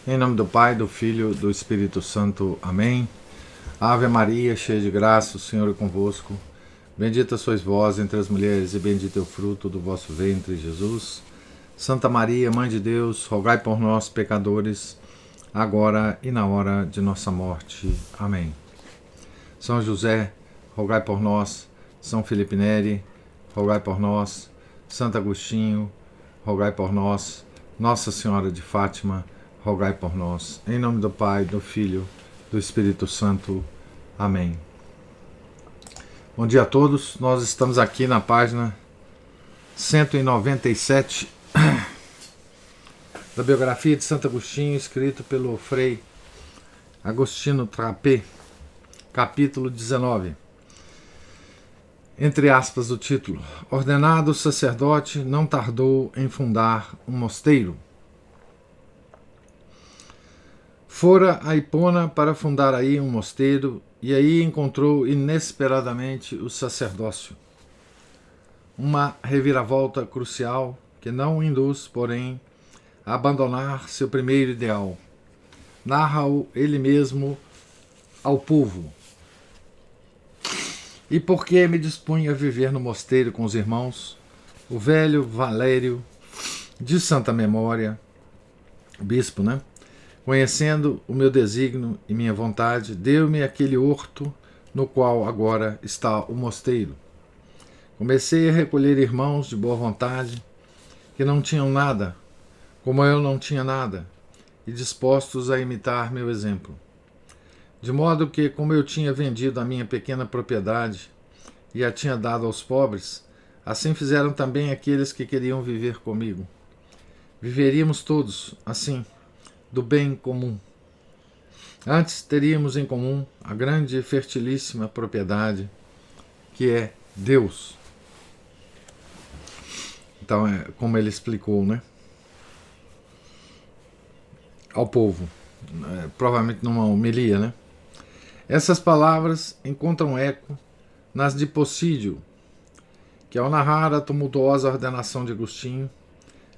Em nome do Pai, do Filho e do Espírito Santo. Amém. Ave Maria, cheia de graça, o Senhor é convosco. Bendita sois vós entre as mulheres e bendito é o fruto do vosso ventre, Jesus. Santa Maria, Mãe de Deus, rogai por nós, pecadores, agora e na hora de nossa morte. Amém. São José, rogai por nós. São Felipe Neri, rogai por nós. Santo Agostinho, rogai por nós. Nossa Senhora de Fátima, rogai por nós. Em nome do Pai, do Filho, do Espírito Santo. Amém. Bom dia a todos. Nós estamos aqui na página 197 da biografia de Santo Agostinho, escrito pelo Frei Agostino Trapé, capítulo 19. Entre aspas o título: Ordenado sacerdote, não tardou em fundar um mosteiro. Fora a Hipona para fundar aí um mosteiro, e aí encontrou inesperadamente o sacerdócio. Uma reviravolta crucial que não o induz, porém, a abandonar seu primeiro ideal. Narra-o ele mesmo ao povo. E porque me dispunha a viver no mosteiro com os irmãos, o velho Valério, de santa memória, bispo, conhecendo o meu desígnio e minha vontade, deu-me aquele horto no qual agora está o mosteiro. Comecei a recolher irmãos de boa vontade, que não tinham nada, como eu não tinha nada, e dispostos a imitar meu exemplo. De modo que, como eu tinha vendido a minha pequena propriedade e a tinha dado aos pobres, assim fizeram também aqueles que queriam viver comigo. Viveríamos todos, assim, do bem comum. Antes teríamos em comum a grande e fertilíssima propriedade, que é Deus. Então, é como ele explicou, ao povo, provavelmente numa homilia, Essas palavras encontram eco nas de Possídio, que ao narrar a tumultuosa ordenação de Agostinho,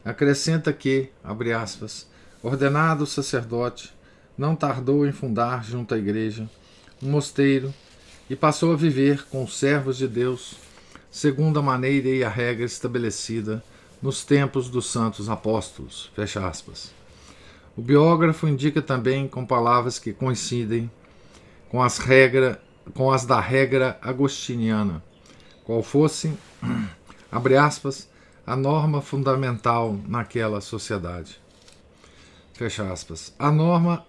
acrescenta que, abre aspas, ordenado sacerdote, não tardou em fundar junto à igreja um mosteiro e passou a viver com os servos de Deus, segundo a maneira e a regra estabelecida nos tempos dos santos apóstolos, fecha aspas. O biógrafo indica também com palavras que coincidem com as da regra agostiniana, qual fosse, abre aspas, a norma fundamental naquela sociedade. Fecha aspas. A norma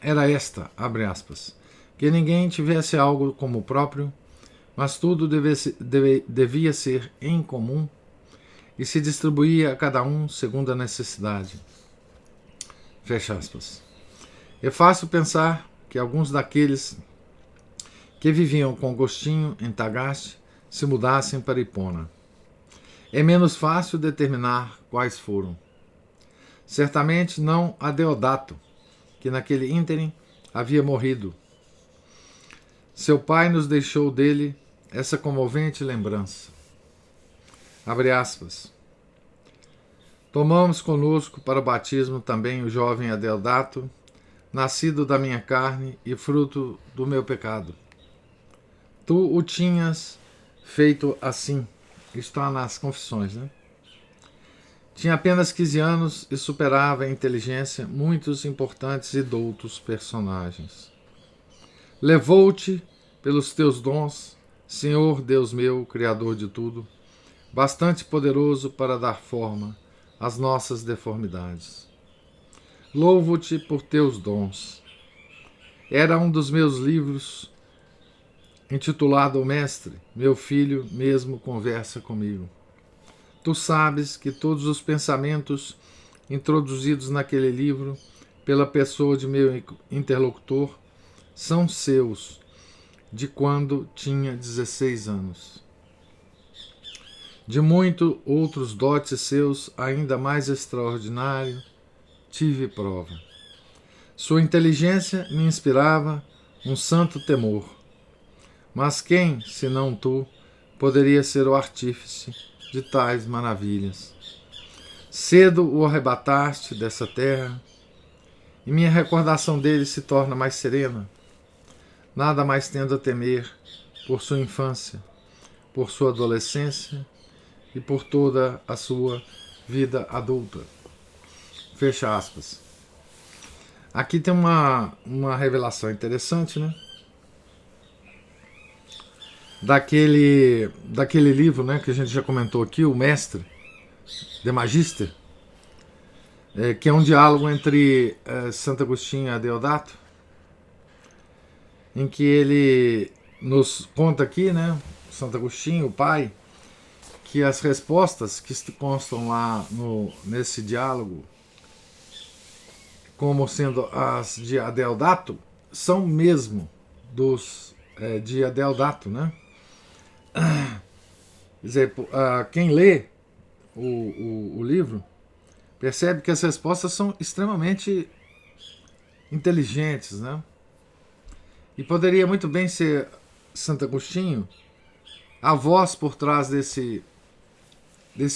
era esta, abre aspas, que ninguém tivesse algo como próprio, mas tudo devia ser em comum e se distribuía a cada um segundo a necessidade. Fecha aspas. É fácil pensar que alguns daqueles que viviam com Agostinho em Tagaste se mudassem para Hipona. É menos fácil determinar quais foram. Certamente não a Deodato, que naquele ínterim havia morrido. Seu pai nos deixou dele essa comovente lembrança. Abre aspas. Tomamos conosco para o batismo também o jovem Adeodato, nascido da minha carne e fruto do meu pecado. Tu o tinhas feito assim. Está nas Confissões, Tinha apenas 15 anos e superava em inteligência muitos importantes e doutos personagens. Levou-te pelos teus dons, Senhor Deus meu, Criador de tudo, bastante poderoso para dar forma às nossas deformidades. Louvo-te por teus dons. Era um dos meus livros, intitulado O Mestre, meu filho mesmo conversa comigo. Tu sabes que todos os pensamentos introduzidos naquele livro pela pessoa de meu interlocutor são seus, de quando tinha 16 anos. De muitos outros dotes seus, ainda mais extraordinário, tive prova. Sua inteligência me inspirava um santo temor. Mas quem, senão tu, poderia ser o artífice de tais maravilhas? Cedo o arrebataste dessa terra e minha recordação dele se torna mais serena, nada mais tendo a temer por sua infância, por sua adolescência e por toda a sua vida adulta. Fecha aspas. Aqui tem uma revelação interessante, né? Daquele livro, né, que a gente já comentou aqui, O Mestre, De Magister, que é um diálogo entre Santo Agostinho e Adeodato, em que ele nos conta aqui, né, Santo Agostinho, o pai, que as respostas que constam lá nesse diálogo, como sendo as de Adeodato, são mesmo de Adeodato, né? Quer dizer, quem lê o livro percebe que as respostas são extremamente inteligentes, né? E poderia muito bem ser Santo Agostinho a voz por trás desse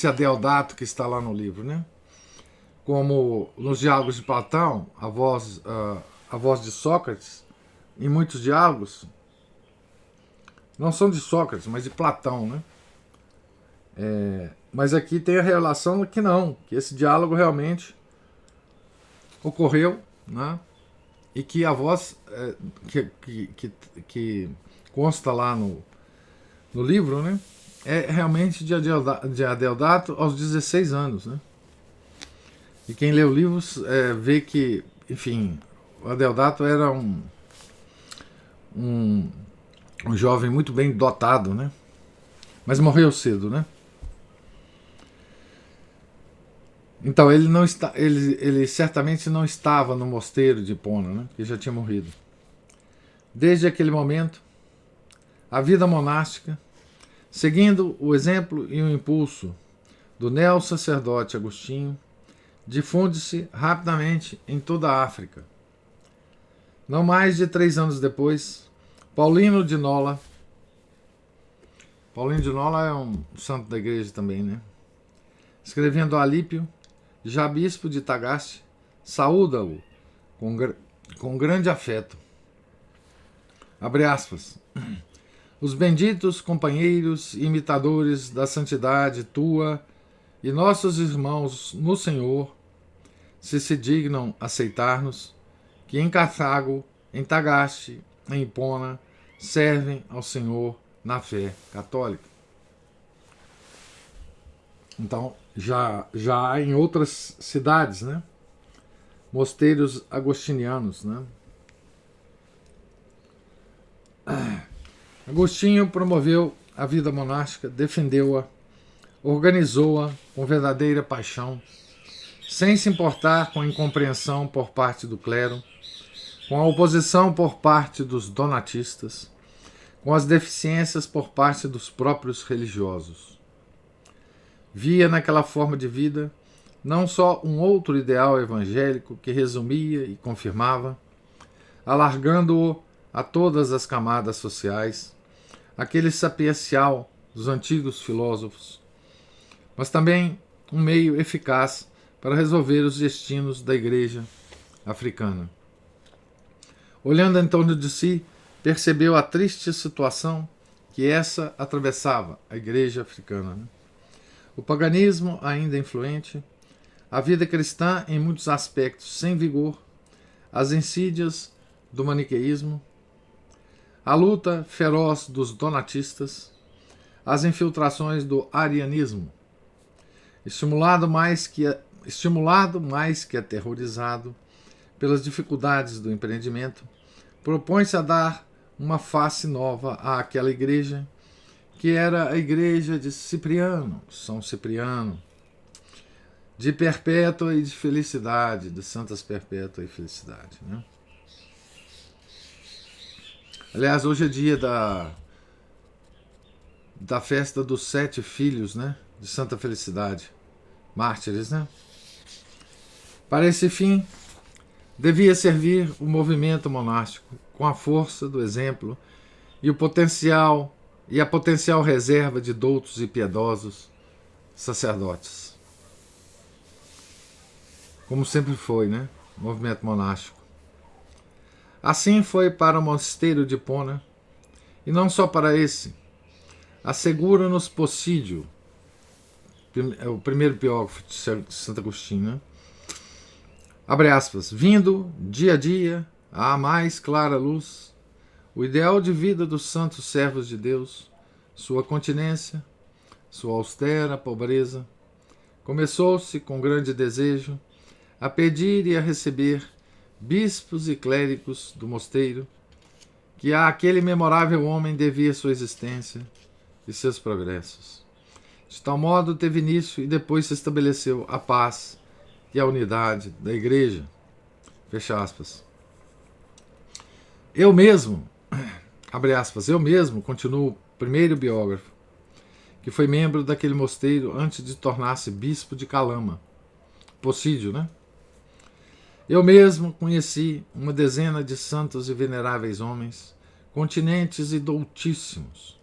Adeodato que está lá no livro, né? Como nos diálogos de Platão, a voz de Sócrates, em muitos diálogos, não são de Sócrates, mas de Platão, né? Mas aqui tem a revelação que não, que esse diálogo realmente ocorreu, né? E que a voz que consta lá no livro, né? É realmente de Adeodato aos 16 anos, né? E quem lê o livro vê que, enfim, o Adeodato era um jovem muito bem dotado, né? Mas morreu cedo, né? Então ele certamente não estava no mosteiro de Hipona, né? Que já tinha morrido. Desde aquele momento, a vida monástica, seguindo o exemplo e o impulso do neo-sacerdote Agostinho, difunde-se rapidamente em toda a África. Não mais de 3 anos depois, Paulino de Nola é um santo da igreja também, né? Escrevendo a Alípio, já bispo de Tagaste, saúda-o com grande afeto. Abre aspas. Os benditos companheiros e imitadores da santidade tua e nossos irmãos no Senhor, se dignam aceitar-nos, que em Cartago, em Tagaste, em Hipona, servem ao Senhor na fé católica. Então, já há em outras cidades, né? Mosteiros agostinianos, né? Agostinho promoveu a vida monástica, defendeu-a, organizou-a com verdadeira paixão, sem se importar com a incompreensão por parte do clero, com a oposição por parte dos donatistas, com as deficiências por parte dos próprios religiosos. Via naquela forma de vida não só um outro ideal evangélico que resumia e confirmava, alargando-o a todas as camadas sociais, aquele sapiencial dos antigos filósofos, mas também um meio eficaz para resolver os destinos da igreja africana. Olhando em torno de si, percebeu a triste situação que essa atravessava a igreja africana. O paganismo ainda influente, a vida cristã em muitos aspectos sem vigor, as insídias do maniqueísmo, a luta feroz dos donatistas, as infiltrações do arianismo, estimulado mais que aterrorizado pelas dificuldades do empreendimento, propõe-se a dar uma face nova àquela igreja, que era a igreja de Cipriano, São Cipriano, de Perpétua e de Felicidade, de Santas Perpétua e Felicidade, né? Aliás, hoje é dia da festa dos 7 filhos, né, de Santa Felicidade, mártires, né? Para esse fim, devia servir o movimento monástico com a força do exemplo e a potencial reserva de doutos e piedosos sacerdotes. Como sempre foi, né? movimento monástico. Assim foi para o mosteiro de Hipona, e não só para esse. Assegura-nos Possídio, o primeiro biógrafo de Santo Agostinho, né? Abre aspas, vindo, dia a dia, à mais clara luz, o ideal de vida dos santos servos de Deus, sua continência, sua austera pobreza, começou-se com grande desejo a pedir e a receber bispos e clérigos do mosteiro, que a aquele memorável homem devia sua existência e seus progressos. De tal modo teve início e depois se estabeleceu a paz e a unidade da Igreja. Fecha aspas. Eu mesmo, abre aspas, eu mesmo, continuo o primeiro biógrafo, que foi membro daquele mosteiro antes de tornar-se bispo de Calama, Possídio, né? Eu mesmo conheci uma dezena de santos e veneráveis homens, continentes e doutíssimos,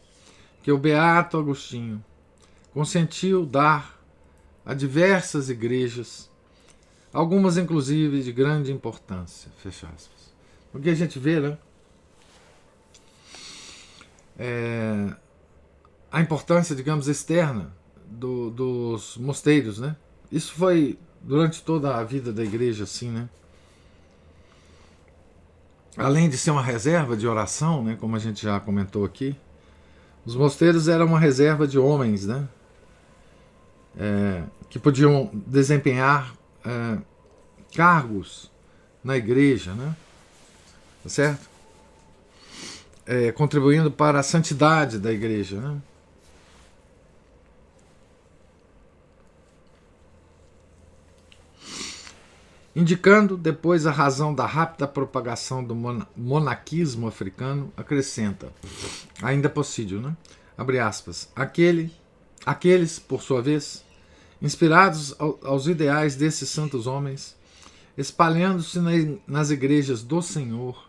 que o beato Agostinho consentiu dar a diversas igrejas, algumas inclusive de grande importância, fecha aspas. Porque a gente vê, né, a importância, digamos, externa dos mosteiros, né? Isso foi durante toda a vida da igreja, assim, né? Além de ser uma reserva de oração, né, como a gente já comentou aqui, os mosteiros eram uma reserva de homens, né, que podiam desempenhar cargos na igreja, né, certo? Contribuindo para a santidade da igreja, né? Indicando depois a razão da rápida propagação do monaquismo africano, acrescenta, ainda Possídio, né? Abre aspas, aqueles, por sua vez, inspirados aos ideais desses santos homens, espalhando-se nas igrejas do Senhor,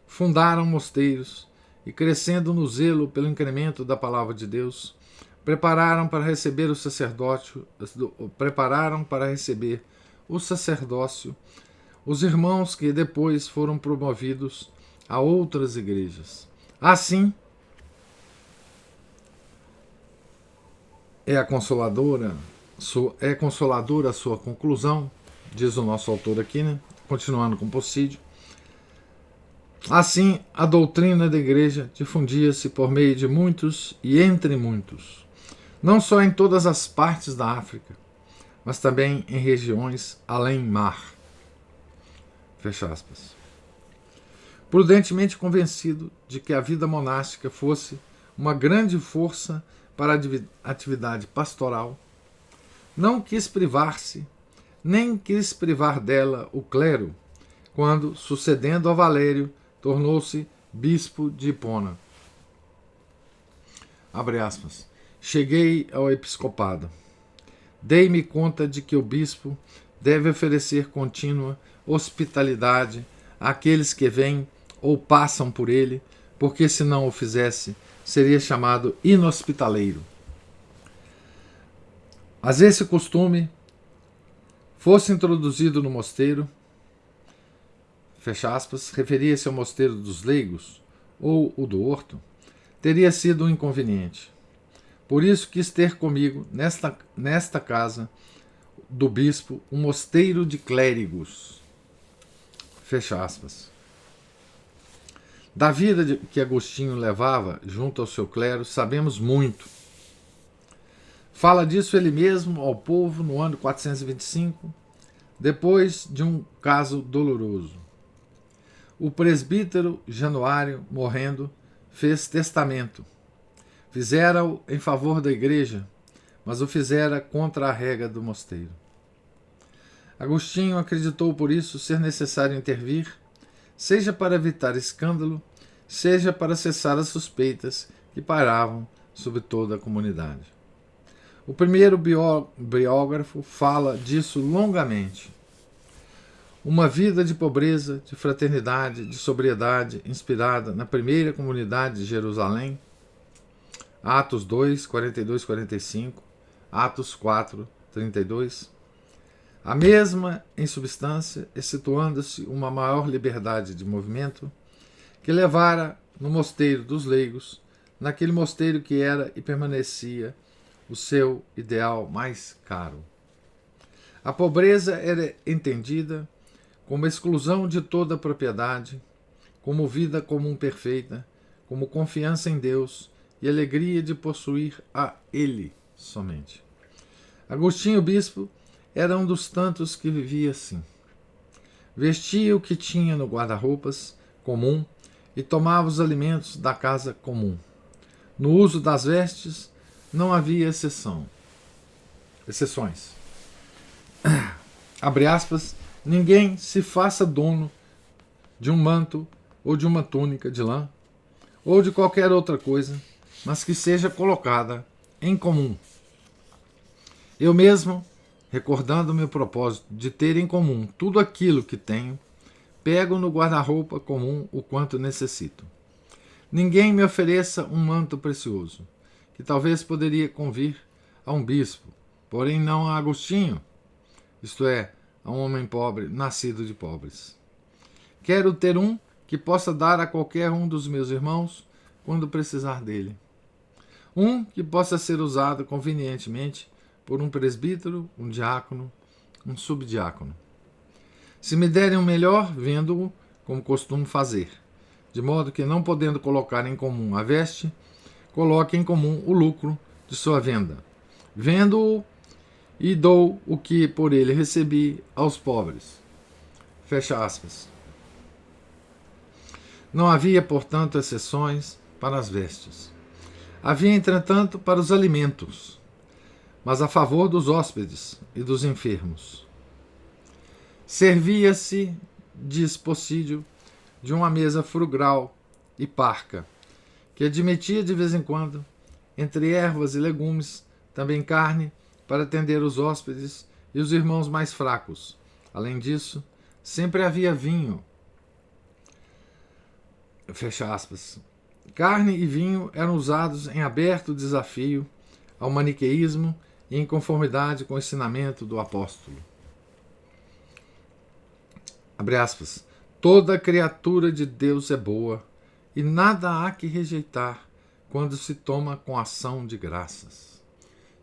fundaram mosteiros e, crescendo no zelo pelo incremento da palavra de Deus, prepararam para receber o sacerdócio os irmãos que depois foram promovidos a outras igrejas. Assim, é consoladora a sua conclusão, diz o nosso autor aqui, né? Continuando com Possídio. Assim, a doutrina da igreja difundia-se por meio de muitos e entre muitos, não só em todas as partes da África, mas também em regiões além mar. Fecha aspas. Prudentemente convencido de que a vida monástica fosse uma grande força para a atividade pastoral, não quis privar-se, nem quis privar dela o clero, quando, sucedendo a Valério, tornou-se bispo de Hipona. Abre aspas. Cheguei ao episcopado. Dei-me conta de que o bispo deve oferecer contínua hospitalidade àqueles que vêm ou passam por ele, porque se não o fizesse, seria chamado inhospitaleiro. Mas esse costume fosse introduzido no mosteiro, fecha aspas, referia-se ao mosteiro dos leigos ou o do horto, teria sido um inconveniente. Por isso quis ter comigo, nesta casa do bispo, um mosteiro de clérigos. Fecha aspas. Da vida que Agostinho levava junto ao seu clero, sabemos muito. Fala disso ele mesmo ao povo no ano 425, depois de um caso doloroso. O presbítero Januário, morrendo, fez testamento. Fizera-o em favor da igreja, mas o fizera contra a regra do mosteiro. Agostinho acreditou por isso ser necessário intervir, seja para evitar escândalo, seja para cessar as suspeitas que pairavam sobre toda a comunidade. O primeiro biógrafo fala disso longamente. Uma vida de pobreza, de fraternidade, de sobriedade, inspirada na primeira comunidade de Jerusalém, Atos 2, 42, 45, Atos 4, 32, A mesma em substância, excetuando-se uma maior liberdade de movimento, que levara no mosteiro dos leigos, naquele mosteiro que era e permanecia o seu ideal mais caro. A pobreza era entendida como exclusão de toda propriedade, como vida comum perfeita, como confiança em Deus e alegria de possuir a Ele somente. Agostinho Bispo era um dos tantos que vivia assim. Vestia o que tinha no guarda-roupas comum e tomava os alimentos da casa comum. No uso das vestes não havia exceções. Abre aspas, ninguém se faça dono de um manto ou de uma túnica de lã ou de qualquer outra coisa, mas que seja colocada em comum. Eu mesmo, recordando meu propósito de ter em comum tudo aquilo que tenho, pego no guarda-roupa comum o quanto necessito. Ninguém me ofereça um manto precioso, que talvez poderia convir a um bispo, porém não a Agostinho, isto é, a um homem pobre, nascido de pobres. Quero ter um que possa dar a qualquer um dos meus irmãos quando precisar dele. Um que possa ser usado convenientemente por um presbítero, um diácono, um subdiácono. Se me derem um melhor, vendo-o, como costumo fazer, de modo que, não podendo colocar em comum a veste, coloque em comum o lucro de sua venda. Vendo-o e dou o que por ele recebi aos pobres. Fecha aspas. Não havia, portanto, exceções para as vestes. Havia, entretanto, para os alimentos, mas a favor dos hóspedes e dos enfermos. Servia-se, diz Possídio, de uma mesa frugal e parca, que admitia de vez em quando, entre ervas e legumes, também carne, para atender os hóspedes e os irmãos mais fracos. Além disso, sempre havia vinho. Fecha aspas. Carne e vinho eram usados em aberto desafio ao maniqueísmo e em conformidade com o ensinamento do apóstolo. Abre aspas. Toda criatura de Deus é boa e nada há que rejeitar quando se toma com ação de graças.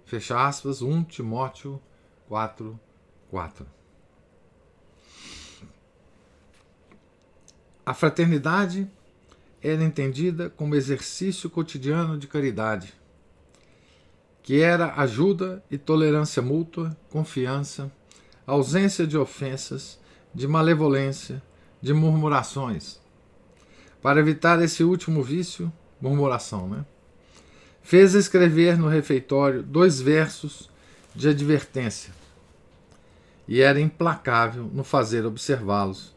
Fecha aspas, 1 Timóteo 4:4. A fraternidade era entendida como exercício cotidiano de caridade, que era ajuda e tolerância mútua, confiança, ausência de ofensas, de malevolência, de murmurações. Para evitar esse último vício, murmuração, fez escrever no refeitório 2 versos de advertência e era implacável no fazer observá-los,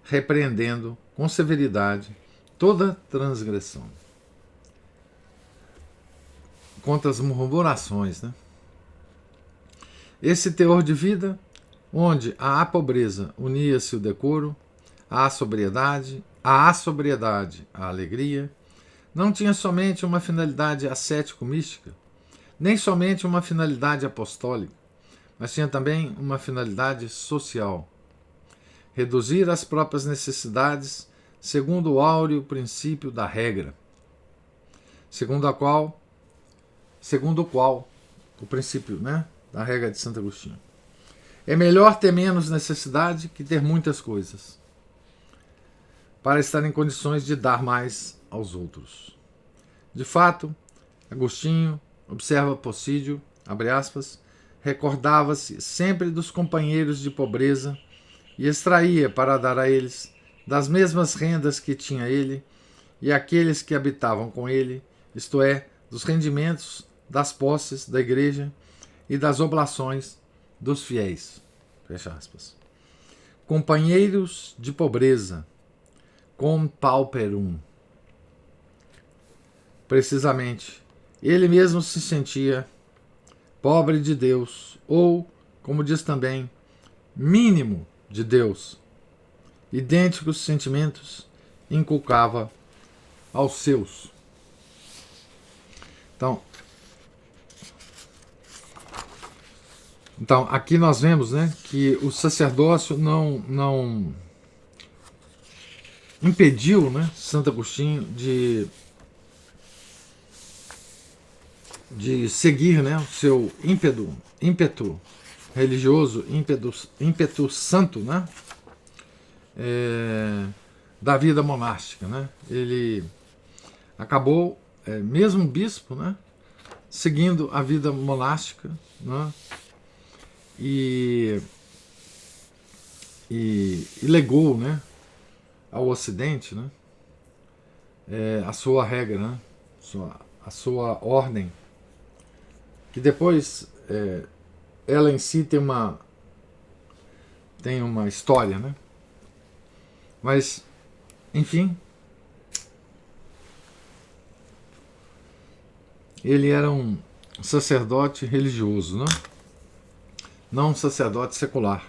repreendendo com severidade toda transgressão. Contra as murmurações, Esse teor de vida, onde à pobreza unia-se o decoro, à sobriedade, a alegria, não tinha somente uma finalidade ascético-mística, nem somente uma finalidade apostólica, mas tinha também uma finalidade social. Reduzir as próprias necessidades segundo o áureo princípio da regra, segundo o qual o princípio, da regra de Santo Agostinho. É melhor ter menos necessidade que ter muitas coisas, para estar em condições de dar mais aos outros. De fato, Agostinho, observa Possídio, abre aspas, recordava-se sempre dos companheiros de pobreza e extraía para dar a eles das mesmas rendas que tinha ele e aqueles que habitavam com ele, isto é, dos rendimentos das posses da igreja e das oblações dos fiéis. Fecha aspas. Companheiros de pobreza, com pauperum. Precisamente, ele mesmo se sentia pobre de Deus, ou, como diz também, mínimo de Deus. Idênticos sentimentos inculcava aos seus. Então, Então, aqui nós vemos, né, que o sacerdócio não impediu, né, Santo Agostinho de seguir, né, o seu ímpeto religioso, ímpeto santo, né, da vida monástica, né. Ele acabou, mesmo bispo, né, seguindo a vida monástica, né, e legou, né, ao Ocidente, né, a sua regra, né, a sua ordem, que depois ela em si tem uma história, né, mas enfim, ele era um sacerdote religioso, né? Não um sacerdote secular,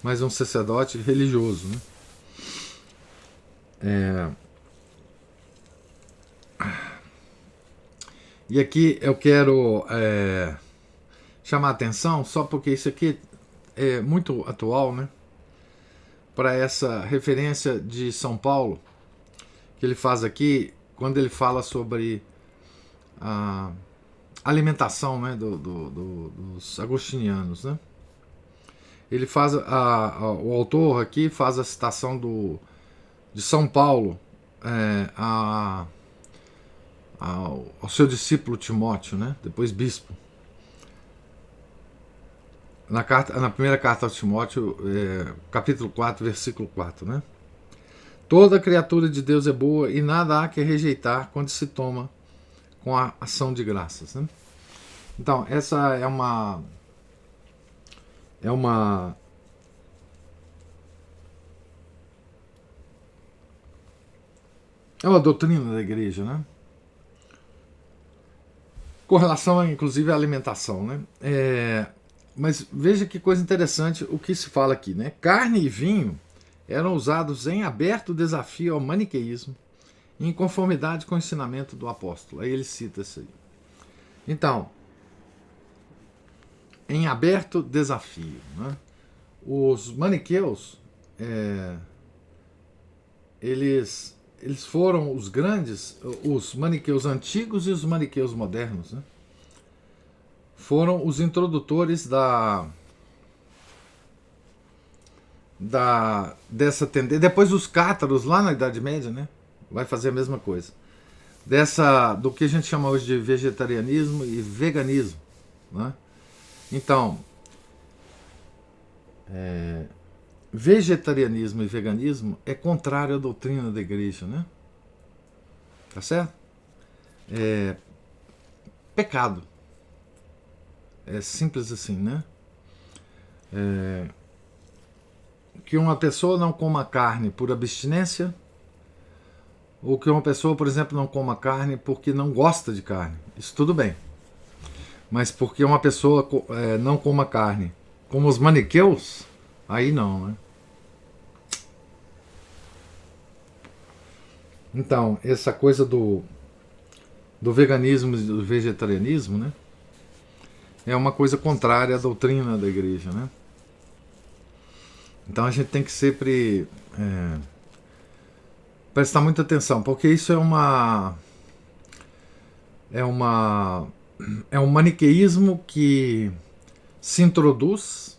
mas um sacerdote religioso, né? E aqui eu quero chamar a atenção, só porque isso aqui é muito atual, né? Para essa referência de São Paulo, que ele faz aqui, quando ele fala sobre a alimentação, né, dos agostinianos, né? Ele faz o autor aqui faz a citação de São Paulo ao seu discípulo Timóteo, né, depois bispo, na primeira carta aos Timóteo, capítulo 4, versículo 4, né? Toda criatura de Deus é boa e nada há que rejeitar quando se toma com a ação de graças, né? Então, essa é uma doutrina da igreja, né? Com relação, inclusive, à alimentação, né? Mas veja que coisa interessante o que se fala aqui, né? Carne e vinho eram usados em aberto desafio ao maniqueísmo, em conformidade com o ensinamento do apóstolo. Aí ele cita isso aí. Então, em aberto desafio, né? Os maniqueus, eles foram os grandes, os maniqueus antigos e os maniqueus modernos, né? Foram os introdutores dessa tendência. Depois os cátaros, lá na Idade Média, né, vai fazer a mesma coisa. Do que a gente chama hoje de vegetarianismo e veganismo, né? Então, vegetarianismo e veganismo é contrário à doutrina da igreja, né? Tá certo? Pecado. É simples assim, né? Que uma pessoa não coma carne por abstinência, ou que uma pessoa, por exemplo, não coma carne porque não gosta de carne. Isso tudo bem. Mas porque uma pessoa não coma carne, como os maniqueus, aí não, né? Então, essa coisa do veganismo e do vegetarianismo, né, é uma coisa contrária à doutrina da igreja, né? Então a gente tem que sempre prestar muita atenção, porque isso é um maniqueísmo que se introduz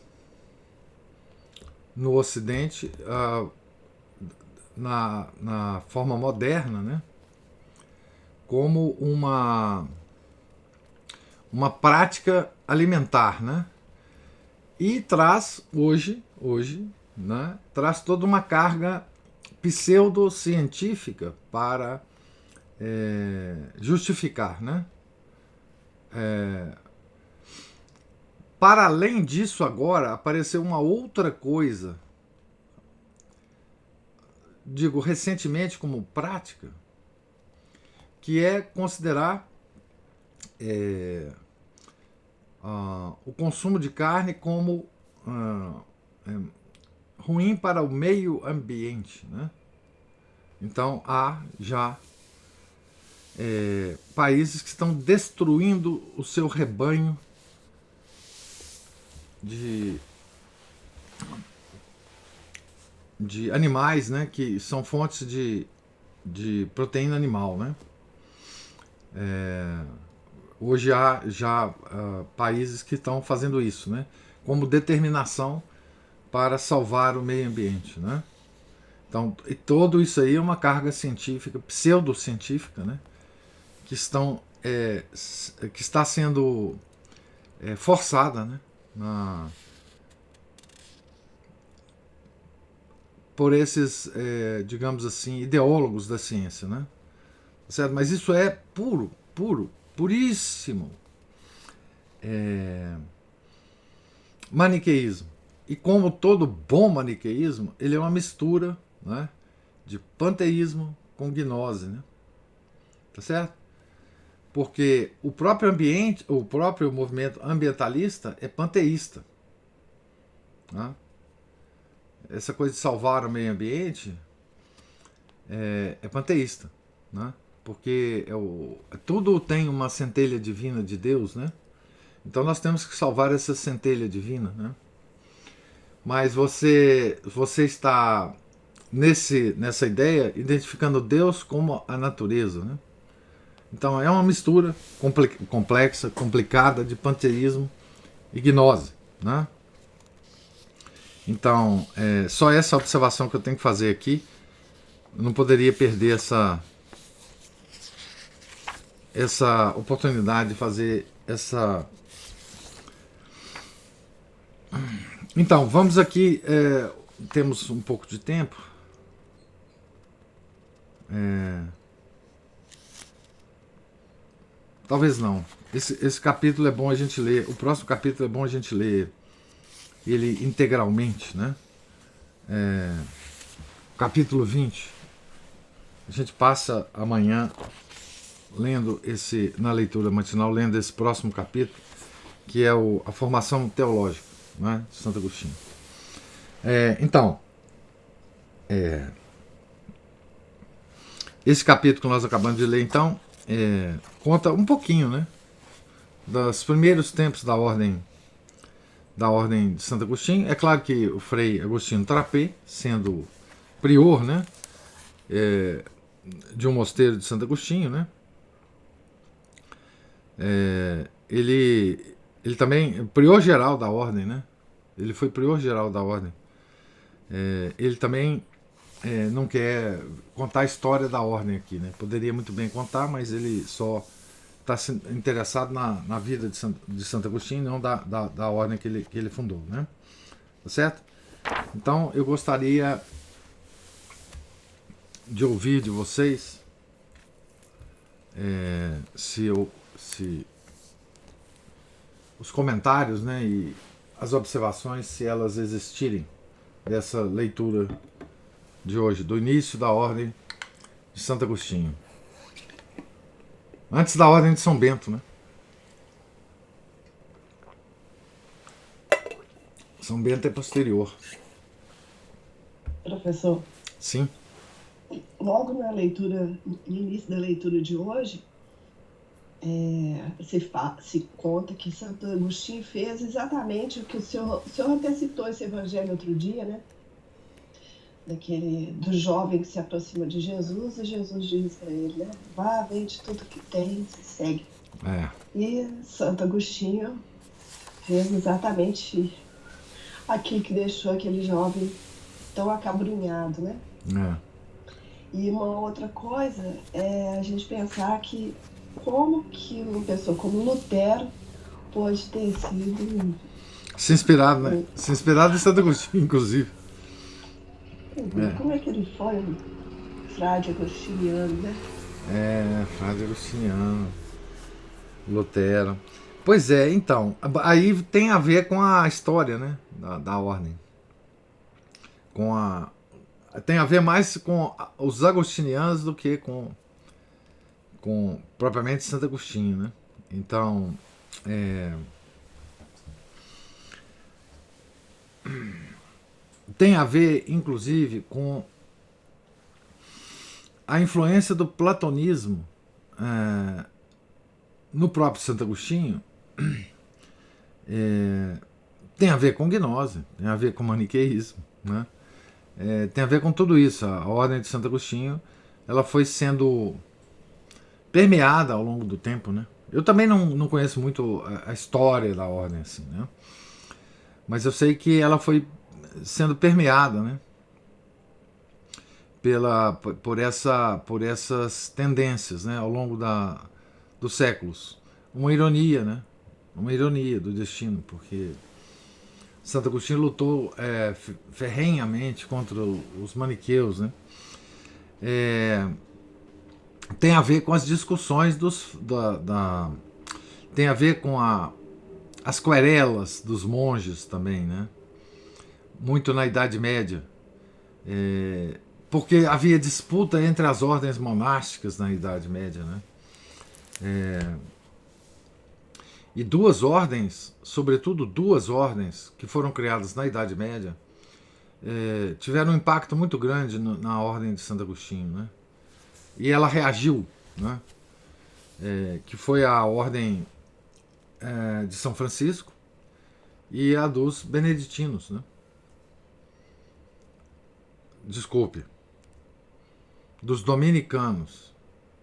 no Ocidente na forma moderna, né, como uma prática alimentar, né, e traz hoje, né, traz toda uma carga pseudocientífica para justificar, né? Para além disso, agora apareceu uma outra coisa, digo recentemente como prática, que é considerar o consumo de carne como ruim para o meio ambiente, né? Então há já países que estão destruindo o seu rebanho de animais, né, que são fontes de proteína animal, né? Hoje há já países que estão fazendo isso, né, como determinação para salvar o meio ambiente, né? Então, e tudo isso aí é uma carga científica, pseudocientífica, né, que está sendo forçada, né, por esses, digamos assim, ideólogos da ciência, né? Certo? Mas isso é puríssimo maniqueísmo. E como todo bom maniqueísmo, ele é uma mistura, né, de panteísmo com gnose, né? Tá certo? Porque o próprio ambiente, o próprio movimento ambientalista é panteísta, né? Essa coisa de salvar o meio ambiente é panteísta, né? Porque tudo tem uma centelha divina de Deus, né? Então nós temos que salvar essa centelha divina, né? Mas você está nessa ideia identificando Deus como a natureza, né? Então é uma mistura complexa, complicada de panteísmo e gnose, né? Então, só essa observação que eu tenho que fazer aqui. Eu não poderia perder essa oportunidade de fazer essa. Então, vamos aqui. Temos um pouco de tempo. Talvez não. Esse capítulo é bom a gente ler. O próximo capítulo é bom a gente ler ele integralmente, né? Capítulo 20. A gente passa amanhã lendo na leitura matinal, lendo esse próximo capítulo, que é a formação teológica, né, de Santo Agostinho. Então, esse capítulo que nós acabamos de ler, então, conta um pouquinho, né, dos primeiros tempos da ordem de Santo Agostinho. É claro que o Frei Agostinho Trapé, sendo prior, né, de um mosteiro de Santo Agostinho, né, ele também prior geral da ordem, né? Ele foi prior geral da ordem. Ele também não quer contar a história da ordem aqui, né? Poderia muito bem contar, mas ele só está interessado na vida de Santo Agostinho, não da ordem que ele fundou, né? Tá certo? Então eu gostaria de ouvir de vocês se os comentários, né, e as observações, se elas existirem, dessa leitura de hoje, do início da ordem de Santo Agostinho. Antes da ordem de São Bento, né? São Bento é posterior. Professor. Sim. Logo no início da leitura de hoje, se conta que Santo Agostinho fez exatamente o que o senhor até citou esse evangelho outro dia, né? Do jovem que se aproxima de Jesus, e Jesus diz para ele, né? Vá, vende tudo que tem, se segue. E Santo Agostinho fez exatamente aquilo que deixou aquele jovem tão acabrunhado, né? E uma outra coisa é a gente pensar que como que uma pessoa como Lutero pode ter sido... Se inspirado, né? Se inspirado em Santo Agostinho, inclusive. Como é que ele foi um frade agostiniano, né? Frade agostiniano, Lutero. Pois é, então, aí tem a ver com a história, né, da ordem. Tem a ver mais com os agostinianos do que com propriamente Santo Agostinho, né? Então, tem a ver, inclusive, com a influência do platonismo no próprio Santo Agostinho, tem a ver com gnose, tem a ver com maniqueísmo, né? Tem a ver com tudo isso. A Ordem de Santo Agostinho, ela foi sendo permeada ao longo do tempo, né? Eu também não conheço muito a história da Ordem, assim, né? Mas eu sei que ela foi sendo permeada, né? Por essas tendências, né? Ao longo dos séculos. Uma ironia, né? Uma ironia do destino, porque Santo Agostinho lutou ferrenhamente contra os maniqueus, né? Tem a ver com as discussões tem a ver com as querelas dos monges também, né? Muito na Idade Média, porque havia disputa entre as ordens monásticas na Idade Média, né? E duas ordens, sobretudo duas ordens que foram criadas na Idade Média, tiveram um impacto muito grande na Ordem de Santo Agostinho, né? E ela reagiu, né? Que foi a Ordem de São Francisco e a dos beneditinos, né? Desculpe, dos dominicanos,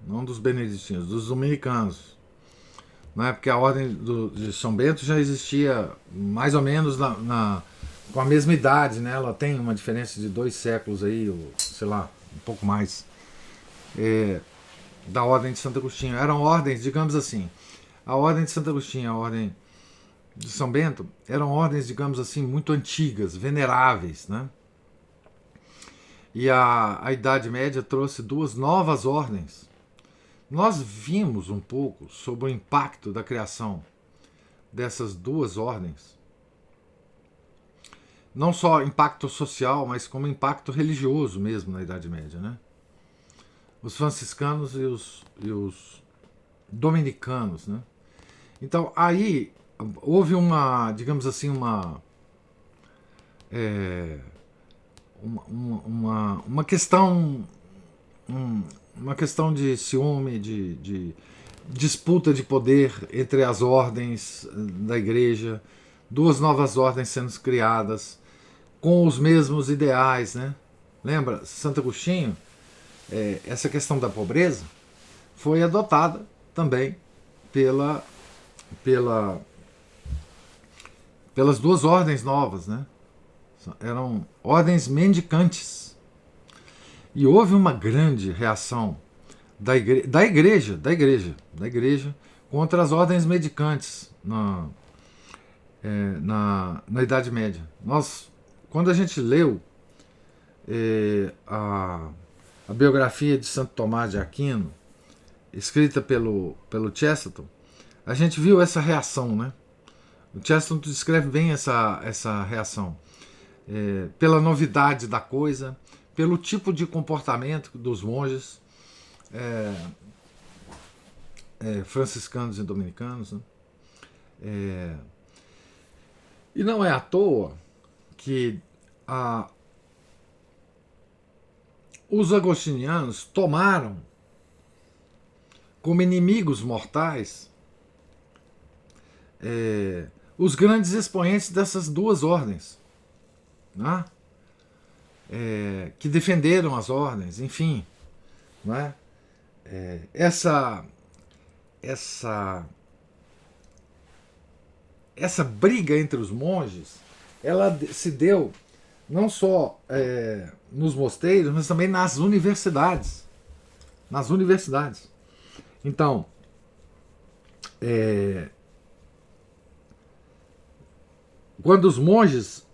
não dos beneditinos, dos dominicanos, né? Porque a Ordem de São Bento já existia mais ou menos com a mesma idade, né? Ela tem uma diferença de 2 séculos aí, ou sei lá, um pouco mais, da Ordem de Santo Agostinho. Eram ordens, digamos assim, a Ordem de Santo Agostinho, a Ordem de São Bento, eram ordens, digamos assim, muito antigas, veneráveis, né? E a Idade Média trouxe 2 novas ordens. Nós vimos um pouco sobre o impacto da criação dessas 2 ordens. Não só impacto social, mas como impacto religioso mesmo na Idade Média, né? Os franciscanos e os dominicanos, né? Então, aí houve digamos assim, uma questão uma questão de ciúme, de disputa de poder entre as ordens da igreja, 2 novas ordens sendo criadas com os mesmos ideais, né? Lembra, Santo Agostinho, essa questão da pobreza foi adotada também pelas 2 ordens novas, né? Eram ordens mendicantes. E houve uma grande reação da igreja contra as ordens mendicantes na Idade Média. Quando a gente leu a biografia de Santo Tomás de Aquino, escrita pelo Chesterton, a gente viu essa reação, né? O Chesterton descreve bem essa reação. Pela novidade da coisa, pelo tipo de comportamento dos monges franciscanos e dominicanos, né? E não é à toa que os agostinianos tomaram como inimigos mortais os grandes expoentes dessas 2 ordens, né? Que defenderam as ordens, enfim, né? Essa briga entre os monges, ela se deu não só nos mosteiros, mas também nas universidades. Então, quando os monges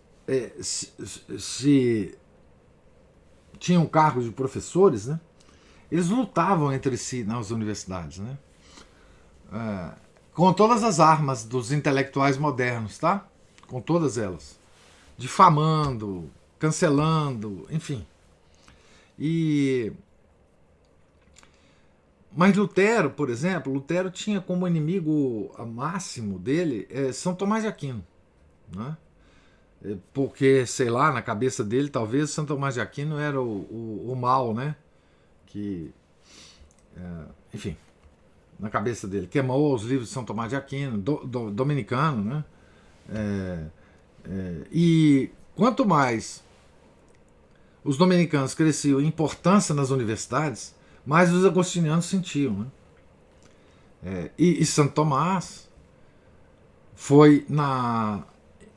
se tinham cargos de professores, né, eles lutavam entre si nas universidades, né, com todas as armas dos intelectuais modernos, tá? Com todas elas, difamando, cancelando, enfim. Mas Lutero, por exemplo, Lutero tinha como inimigo máximo dele São Tomás de Aquino, né? Porque, sei lá, na cabeça dele, talvez São Tomás de Aquino era o mal, né? Enfim, na cabeça dele. Queimou os livros de São Tomás de Aquino, dominicano, né? E quanto mais os dominicanos cresciam em importância nas universidades, mais os agostinianos sentiam, né? E Santo Tomás foi,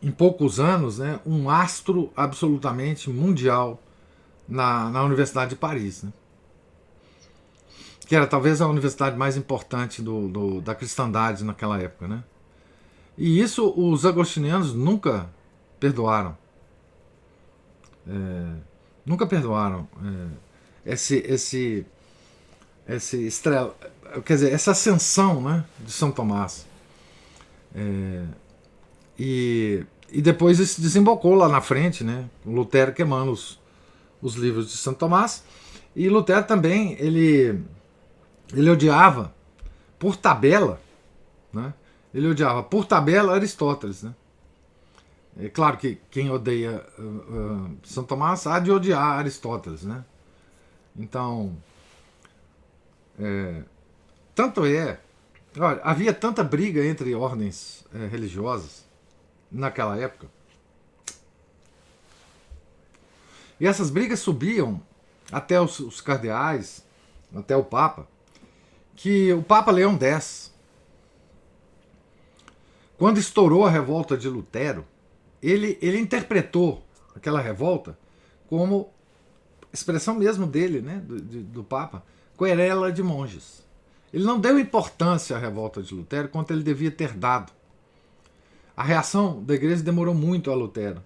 em poucos anos, né, um astro absolutamente mundial na Universidade de Paris, né? Que era talvez a universidade mais importante da cristandade naquela época, né? E isso os agostinianos nunca perdoaram. Nunca perdoaram quer dizer, essa ascensão, né, de São Tomás. E depois isso desembocou lá na frente, né? O Lutero queimando os livros de Santo Tomás. E Lutero também, ele odiava por tabela, né? Ele odiava por tabela Aristóteles, né? É claro que quem odeia Santo Tomás há de odiar Aristóteles, né? Então, tanto olha, havia tanta briga entre ordens religiosas naquela época, e essas brigas subiam até os cardeais, até o Papa, que o Papa Leão X, quando estourou a revolta de Lutero, ele interpretou aquela revolta como expressão mesmo dele, né, do Papa, querela de monges. Ele não deu importância à revolta de Lutero quanto ele devia ter dado. A reação da igreja demorou muito a Lutero,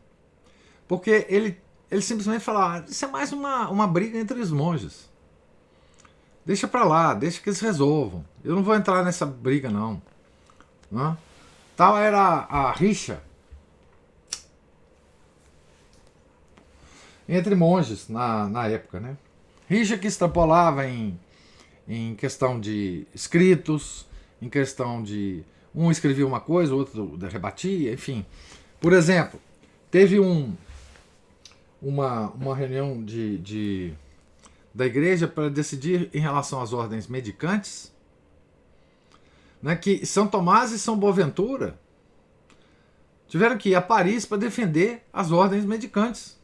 porque ele simplesmente falou: isso é mais uma briga entre os monges. Deixa para lá, deixa que eles resolvam. Eu não vou entrar nessa briga, não. Tal era a rixa entre monges na época, né? Rixa que extrapolava em questão de escritos, em questão de um escrevia uma coisa, o outro rebatia, enfim. Por exemplo, teve uma reunião da igreja para decidir em relação às ordens medicantes, né, que São Tomás e São Boaventura tiveram que ir a Paris para defender as ordens medicantes.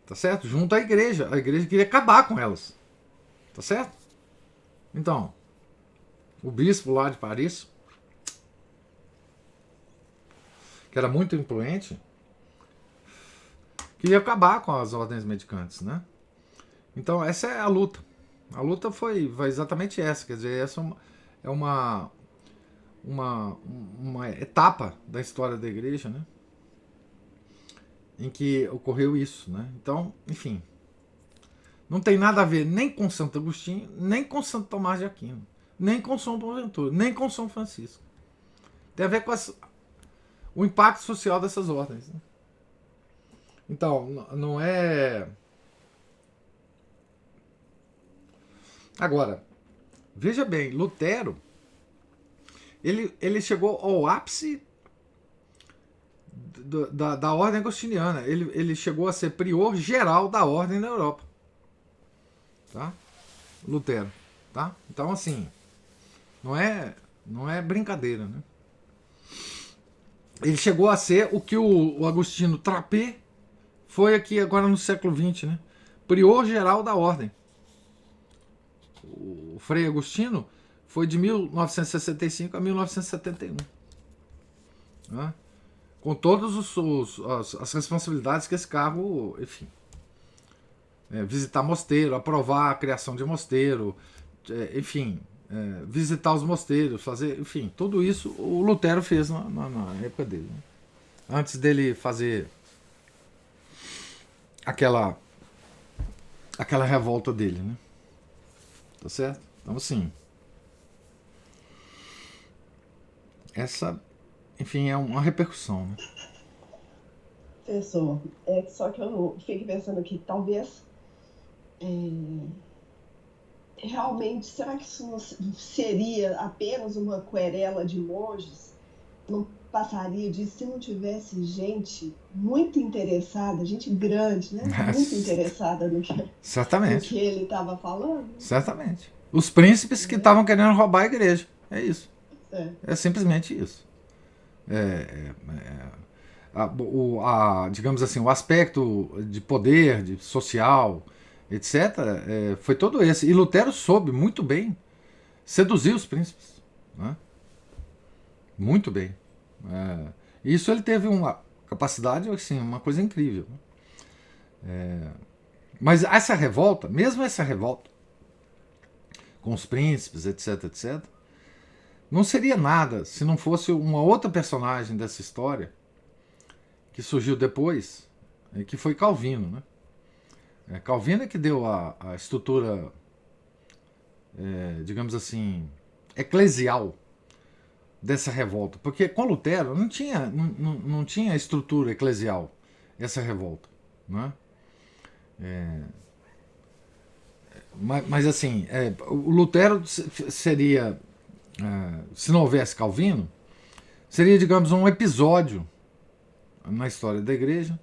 Tá certo? Junto à igreja. A igreja queria acabar com elas. Tá certo? Então, o bispo lá de Paris, que era muito influente, queria acabar com as ordens medicantes, né? Então, essa é a luta. A luta foi exatamente essa. Quer dizer, essa é uma etapa da história da igreja, né, em que ocorreu isso, né? Então, enfim, não tem nada a ver nem com Santo Agostinho, nem com Santo Tomás de Aquino, nem com São Boaventura, nem com São Francisco. Tem a ver com o impacto social dessas ordens, né? Então, não é... Agora, veja bem, Lutero, ele chegou ao ápice da ordem agostiniana. Ele chegou a ser prior geral da ordem na Europa. Tá? Lutero. Tá? Então, assim, não é brincadeira, né? Ele chegou a ser o que o Agostinho Trapé foi aqui agora no século XX, né? Prior geral da ordem. O Frei Agostinho foi de 1965 a 1971. Né? Com todas as responsabilidades que esse cargo, enfim, visitar mosteiro, aprovar a criação de mosteiro, enfim, visitar os mosteiros, fazer, enfim, tudo isso o Lutero fez na época dele, né? Antes dele fazer aquela revolta dele, né? Tá certo? Então, assim, essa, enfim, é uma repercussão, né? Professor, só que eu fico pensando aqui, talvez realmente, será que isso não seria apenas uma querela de monges? Não passaria disso se não tivesse gente muito interessada, gente grande, né? Muito interessada no que ele estava falando? Certamente. Os príncipes que estavam querendo roubar a igreja. É isso. É simplesmente isso. digamos assim, o aspecto de poder, de social, etc., foi todo esse. E Lutero soube muito bem seduzir os príncipes, né? Muito bem. Isso ele teve uma capacidade, assim, uma coisa incrível. Mas essa revolta, mesmo essa revolta, com os príncipes, etc., etc., não seria nada se não fosse uma outra personagem dessa história que surgiu depois, que foi Calvino, né? Calvino é que deu a estrutura, digamos assim, eclesial dessa revolta. Porque com Lutero não tinha estrutura eclesial essa revolta, né? Mas assim, o Lutero seria, se não houvesse Calvino, seria, digamos, um episódio na história da igreja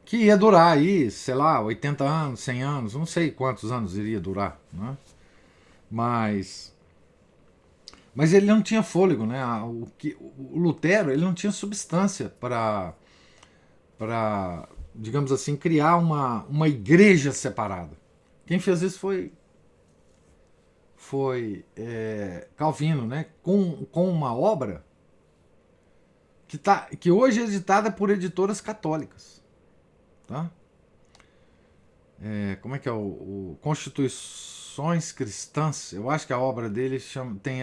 que ia durar aí, sei lá, 80 anos, 100 anos, não sei quantos anos iria durar, né? Mas ele não tinha fôlego, né? O Lutero, ele não tinha substância para, digamos assim, criar uma igreja separada. Quem fez isso foi Calvino, né? Com uma obra que hoje é editada por editoras católicas, tá? Como é que é o Constituições Cristãs? Eu acho que a obra dele tem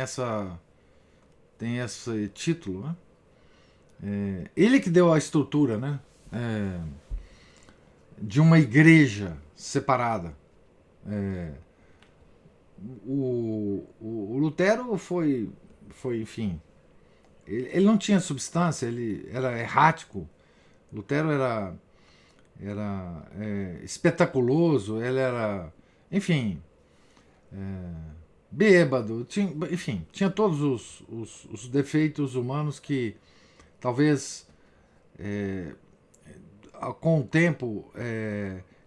esse título, né? Ele que deu a estrutura, né? De uma igreja separada. O Lutero foi, enfim, ele não tinha substância, ele era errático. Lutero era espetaculoso, ele era, enfim, bêbado, tinha todos os defeitos humanos que talvez com o tempo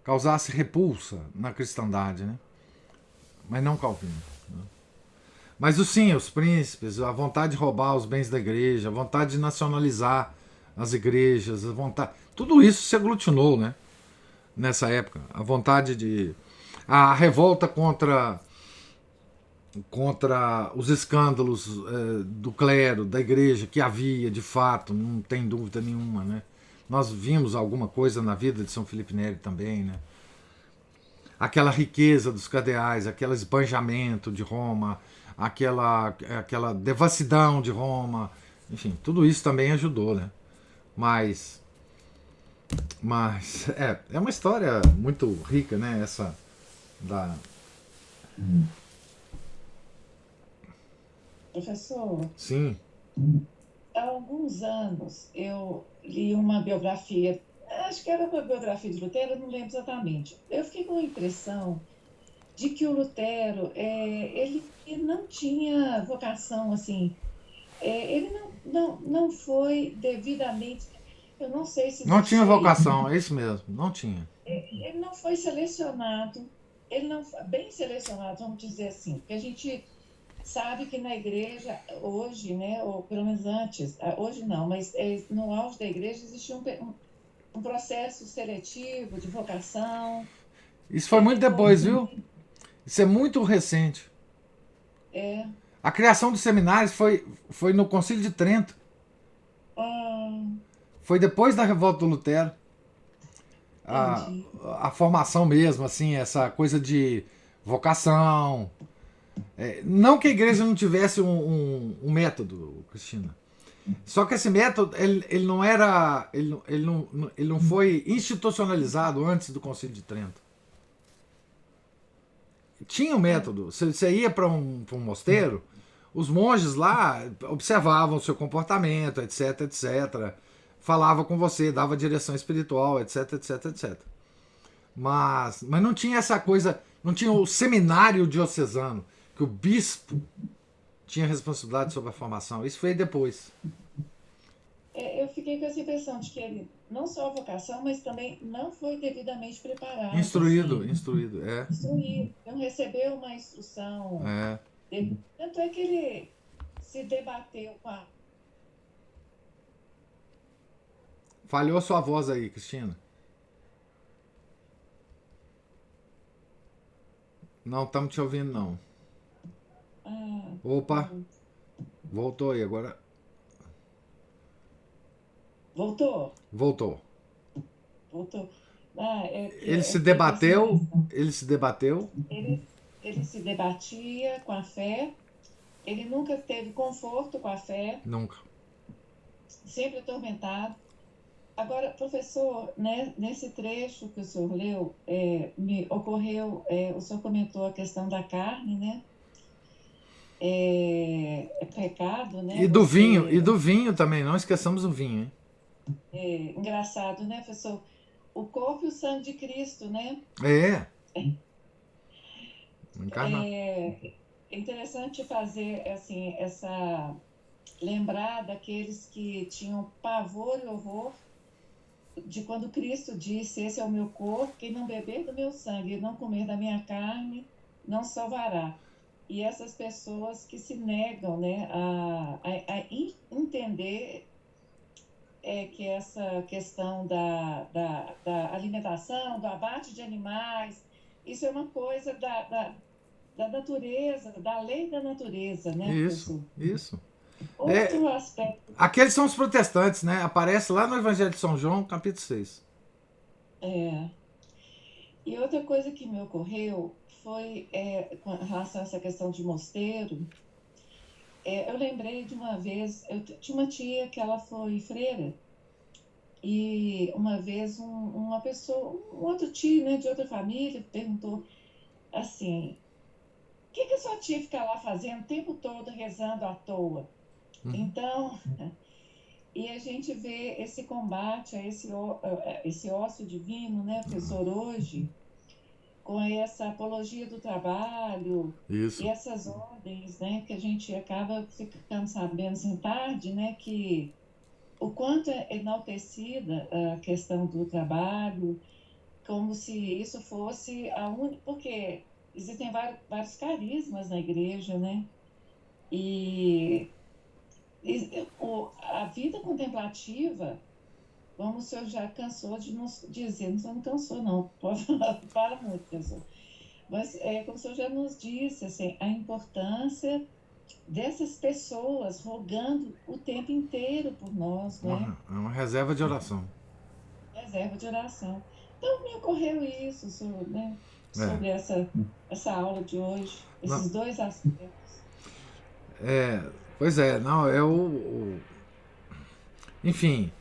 causasse repulsa na cristandade, né? Mas não Calvino, né? Mas sim, os príncipes, a vontade de roubar os bens da igreja, a vontade de nacionalizar as igrejas, a vontade, tudo isso se aglutinou, né? Nessa época, a vontade de, a revolta contra os escândalos do clero, da igreja, que havia de fato, não tem dúvida nenhuma, né? Nós vimos alguma coisa na vida de São Felipe Neri também, né? Aquela riqueza dos cardeais, aquele esbanjamento de Roma, aquela devassidão de Roma, enfim, tudo isso também ajudou, né? Mas é uma história muito rica, né? Essa da... Professor, Sim. Há alguns anos eu li uma biografia, acho que era uma biografia de Lutero, não lembro exatamente. Eu fiquei com a impressão de que o Lutero, ele não tinha vocação, assim, ele não foi devidamente, eu não sei se não tinha vocação, é isso mesmo, não tinha. Ele não foi selecionado, ele não foi bem selecionado, vamos dizer assim, porque a gente sabe que na igreja hoje, né, ou pelo menos antes, hoje não, mas no auge da igreja existia um processo seletivo de vocação. Isso foi muito depois, viu? Isso é muito recente. A criação dos seminários foi no Concílio de Trento. Foi depois da revolta do Lutero. A formação mesmo, assim, essa coisa de vocação. Não que a igreja não tivesse um método, Cristina. Só que esse método ele não era, ele não foi institucionalizado antes do Concílio de Trento. Tinha um método. Você ia para um mosteiro, os monges lá observavam o seu comportamento, etc, etc. Falava com você, dava direção espiritual, etc, etc, etc. Mas não tinha essa coisa, não tinha o seminário diocesano, que o bispo tinha responsabilidade sobre a formação. Isso veio depois. Eu fiquei com essa impressão de que ele não só a vocação, mas também não foi devidamente preparado. Instruído. Instruído. Não recebeu uma instrução. Tanto é que ele se debateu com a Falhou sua voz aí, Cristina. Não estamos te ouvindo, não. Opa, voltou aí agora. Voltou? Voltou. Ele se debateu. Ele se debatia com a fé. Ele nunca teve conforto com a fé. Nunca. Sempre atormentado. Agora, professor, né, nesse trecho que o senhor leu, me ocorreu, o senhor comentou a questão da carne, né? É pecado, né? E do vinho também, não esqueçamos o vinho, hein? Engraçado, né, professor? O corpo e o sangue de Cristo, né? É interessante fazer, assim, lembrar daqueles que tinham pavor e horror de quando Cristo disse: esse é o meu corpo, quem não beber do meu sangue e não comer da minha carne, não salvará. E essas pessoas que se negam, né, a entender que essa questão da alimentação, do abate de animais, isso é uma coisa da natureza, da lei da natureza, né? Isso. Outro aspecto. Aqueles são os protestantes, né? Aparece lá no Evangelho de São João, capítulo 6. E outra coisa que me ocorreu foi, com relação a essa questão de mosteiro, eu lembrei de uma vez, eu tinha uma tia que ela foi freira, e uma vez uma pessoa, um outro tio, né, de outra família, perguntou assim: o que a sua tia fica lá fazendo o tempo todo rezando à toa? Então, e a gente vê esse combate a esse ócio divino, né, professor, hoje, com essa apologia do trabalho. Isso. E essas ordens, né, que a gente acaba ficando sabendo assim tarde, né, que o quanto é enaltecida a questão do trabalho, como se isso fosse a única, porque existem vários carismas na igreja, né, e a vida contemplativa, como o senhor já cansou de nos dizer, o senhor não cansou não, pode falar, para muito, pessoal. Mas, como o senhor já nos disse, assim, a importância dessas pessoas rogando o tempo inteiro por nós, né? É uma reserva de oração. Reserva de oração. Então, me ocorreu isso, senhor, né? Sobre essa aula de hoje, esses dois aspectos. Pois é, não, enfim,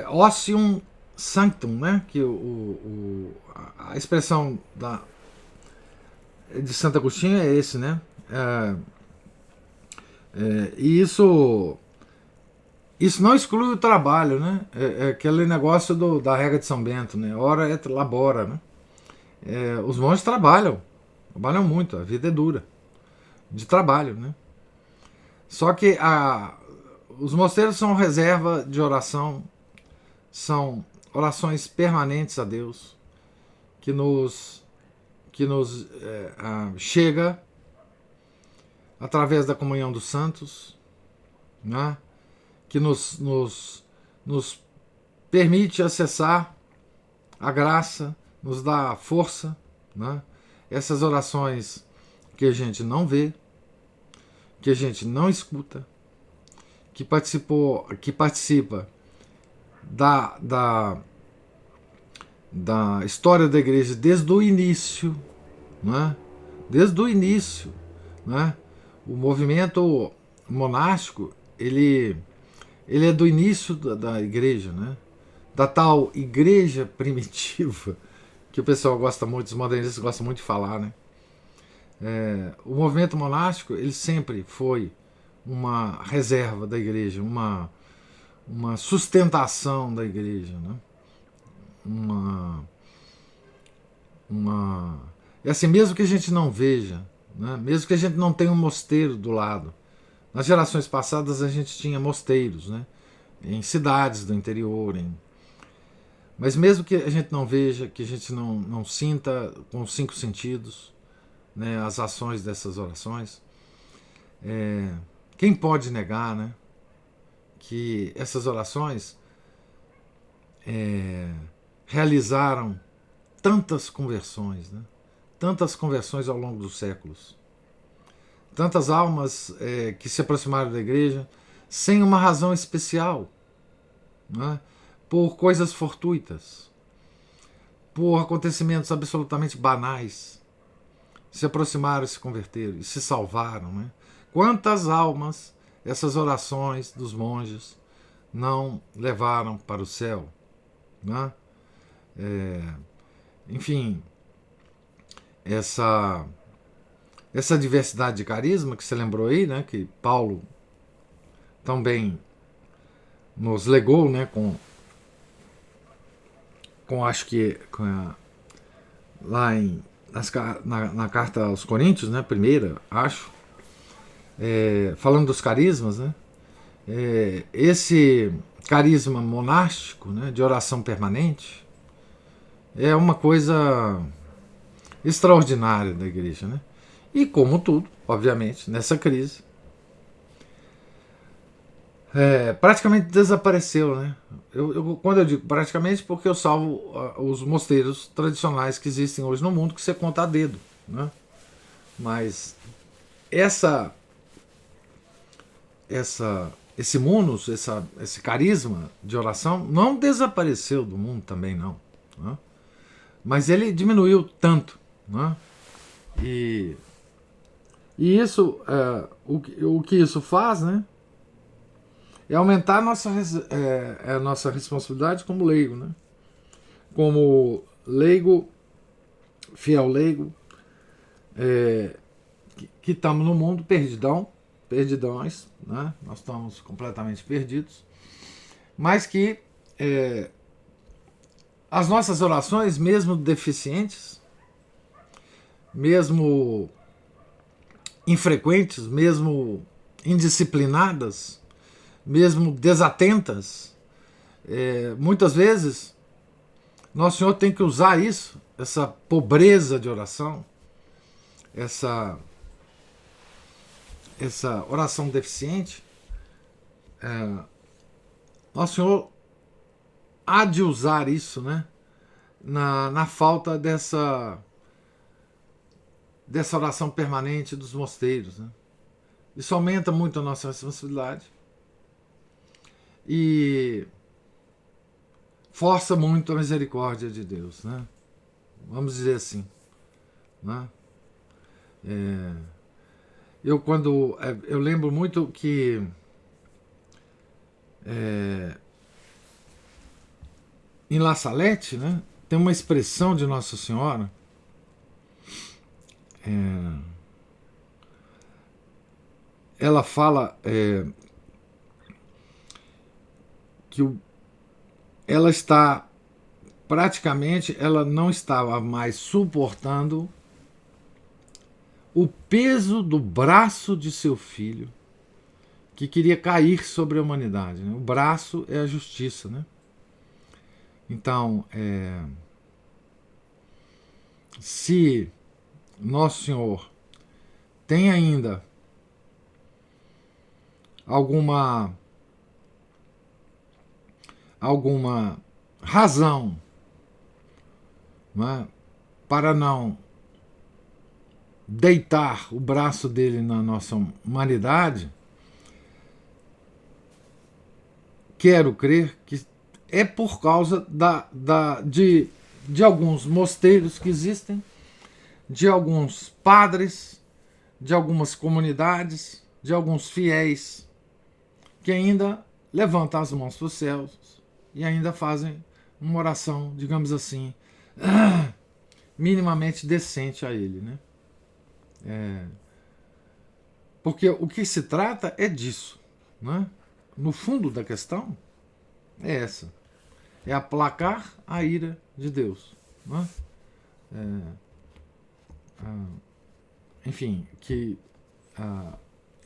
Otium Sanctum, né? Que a expressão de Santo Agostinho é esse, né? E isso não exclui o trabalho, né? É aquele negócio da regra de São Bento, né? Ora et labora, né? Os monges trabalham muito, a vida é dura, de trabalho, né? Só que os mosteiros são reserva de oração, são orações permanentes a Deus, que nos chega através da comunhão dos santos, né? Que nos permite acessar a graça, nos dá força, né? Essas orações que a gente não vê, que a gente não escuta, que participa da história da igreja desde o início, né? Desde o início, né? O movimento monástico, ele é do início da igreja, né? Da tal igreja primitiva, que o pessoal gosta muito, os modernistas gostam muito de falar, né? O movimento monástico, ele sempre foi uma reserva da igreja, uma sustentação da igreja, né? E assim, mesmo que a gente não veja, né? Mesmo que a gente não tenha um mosteiro do lado, nas gerações passadas a gente tinha mosteiros, né? Em cidades do interior, mas mesmo que a gente não veja, que a gente não sinta com os 5 sentidos, né, as ações dessas orações, quem pode negar, né, que essas orações realizaram tantas conversões, né? Tantas conversões ao longo dos séculos. Tantas almas que se aproximaram da igreja sem uma razão especial, né? Por coisas fortuitas, por acontecimentos absolutamente banais, se aproximaram e se converteram e se salvaram, né? Quantas almas essas orações dos monges não levaram para o céu, né? Enfim, essa diversidade de carisma que você lembrou aí, né? Que Paulo também nos legou, né? Acho que lá na carta aos Coríntios, né? Primeira, acho, falando dos carismas, né? Esse carisma monástico, né? De oração permanente é uma coisa extraordinária da igreja, né? E como tudo, obviamente, nessa crise, praticamente desapareceu, né? Quando eu digo praticamente, porque eu salvo os mosteiros tradicionais que existem hoje no mundo, que você conta a dedo, né? Mas esse munus, esse carisma de oração não desapareceu do mundo também, não, né? Mas ele diminuiu tanto, né? E isso, o que isso faz, né? É aumentar a nossa responsabilidade como leigo, né? Como leigo, fiel leigo, que estamos no mundo perdidões, né? Nós estamos completamente perdidos, mas que as nossas orações, mesmo deficientes, mesmo infrequentes, mesmo indisciplinadas, mesmo desatentas, muitas vezes Nosso Senhor tem que usar isso, essa pobreza de oração, essa oração deficiente. Nosso Senhor há de usar isso, né? Na falta dessa oração permanente dos mosteiros, né? Isso aumenta muito a nossa responsabilidade e força muito a misericórdia de Deus, né? Vamos dizer assim, né? Eu lembro muito que em La Salette, né, tem uma expressão de Nossa Senhora, ela fala que ela está praticamente, ela não estava mais suportando o peso do braço de seu filho que queria cair sobre a humanidade, né? O braço é a justiça, né? Então, se Nosso Senhor tem ainda alguma razão, né, para não deitar o braço dele na nossa humanidade, quero crer que é por causa de alguns mosteiros que existem, de alguns padres, de algumas comunidades, de alguns fiéis que ainda levantam as mãos para os céus e ainda fazem uma oração, digamos assim, minimamente decente a ele, né? Porque o que se trata é disso, né? No fundo da questão é essa, é aplacar a ira de Deus, né? Enfim, que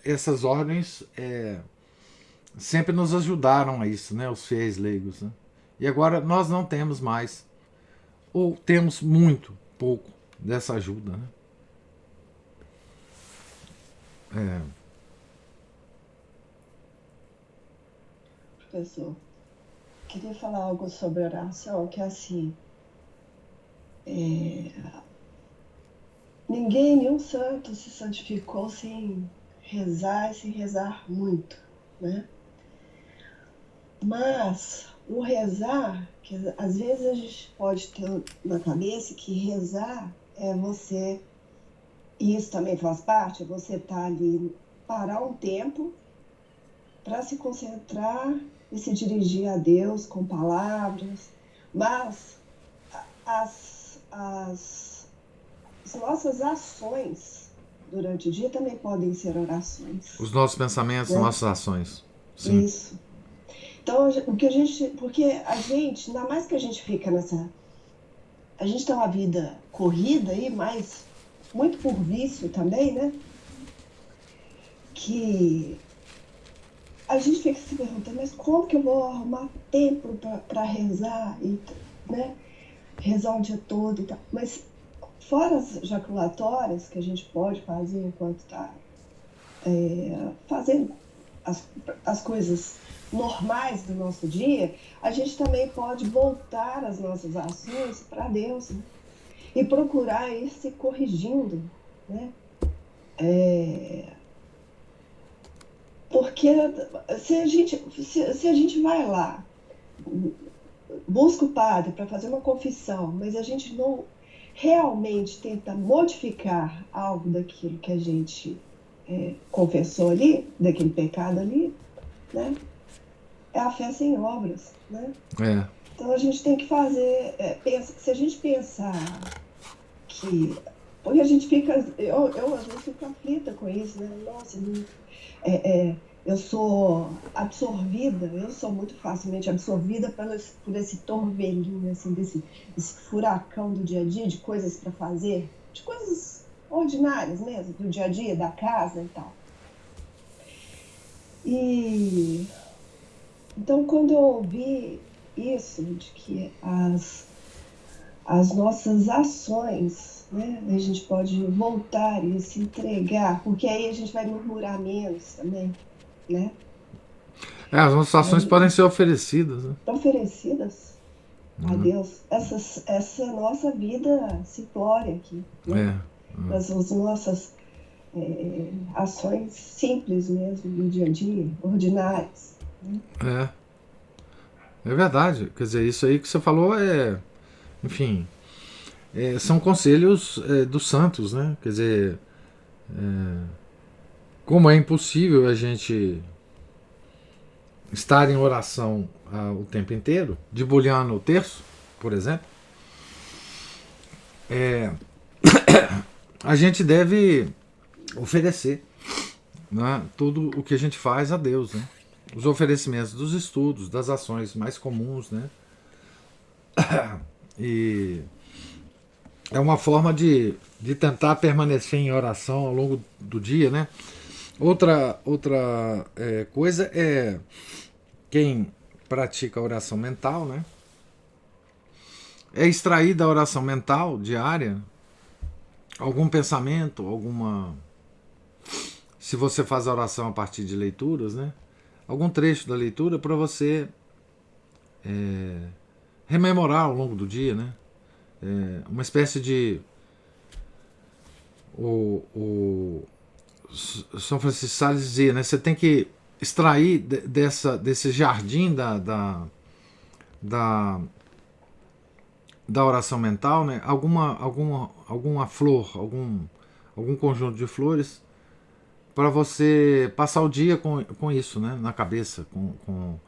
essas ordens sempre nos ajudaram a isso, né? Os fiéis leigos, né? E agora nós não temos mais, ou temos muito pouco dessa ajuda, né? Professor, queria falar algo sobre oração, que é assim, nenhum santo se santificou sem rezar e sem rezar muito, né? Mas o rezar, que às vezes a gente pode ter na cabeça que rezar é você, e isso também faz parte, você tá ali, parar um tempo para se concentrar e se dirigir a Deus com palavras, mas as nossas ações durante o dia também podem ser orações. Os nossos pensamentos, né? Nossas ações. Sim. Isso. Então, o que a gente... Porque a gente, ainda mais que a gente fica nessa... A gente tem uma vida corrida aí, mas muito por vício também, né? Que a gente fica se perguntando, mas como que eu vou arrumar tempo para rezar, e, né? Rezar o dia todo e tal. Mas fora as jaculatórias que a gente pode fazer enquanto está fazendo as coisas normais do nosso dia, a gente também pode voltar as nossas ações para Deus, né? E procurar ir se corrigindo, né? Porque se a gente vai lá, busca o padre para fazer uma confissão, mas a gente não realmente tenta modificar algo daquilo que a gente confessou ali, daquele pecado ali, né? É a fé sem obras, né? Então a gente tem que fazer, se a gente pensar que... Porque a gente fica... Eu às vezes fico aflita com isso, né? Nossa, eu sou absorvida, eu sou muito facilmente absorvida por esse torvelinho, assim, desse furacão do dia a dia, de coisas para fazer, de coisas ordinárias mesmo, do dia a dia, da casa e tal. E então, quando eu ouvi isso, de que as nossas ações, né, a gente pode voltar e se entregar, porque aí a gente vai murmurar menos também, né? As nossas ações podem ser oferecidas, né? Oferecidas a Deus. Essa nossa vida simplória aqui, né? As nossas ações simples mesmo, do dia a dia, ordinárias. Né? É verdade. Quer dizer, isso aí que você falou enfim, são conselhos dos santos, né? Quer dizer, como é impossível a gente estar em oração o tempo inteiro, debulhando o terço, por exemplo, a gente deve oferecer, né, tudo o que a gente faz a Deus, né? Os oferecimentos dos estudos, das ações mais comuns, né? E é uma forma de tentar permanecer em oração ao longo do dia, né? Outra coisa é quem pratica a oração mental, né? É extrair da oração mental diária algum pensamento, se você faz a oração a partir de leituras, né? Algum trecho da leitura para você rememorar ao longo do dia, né? Uma espécie de... O São Francisco de Sales dizia, né? Você tem que extrair desse jardim da oração mental, né? Alguma flor, algum conjunto de flores, para você passar o dia com isso, né? Na cabeça, com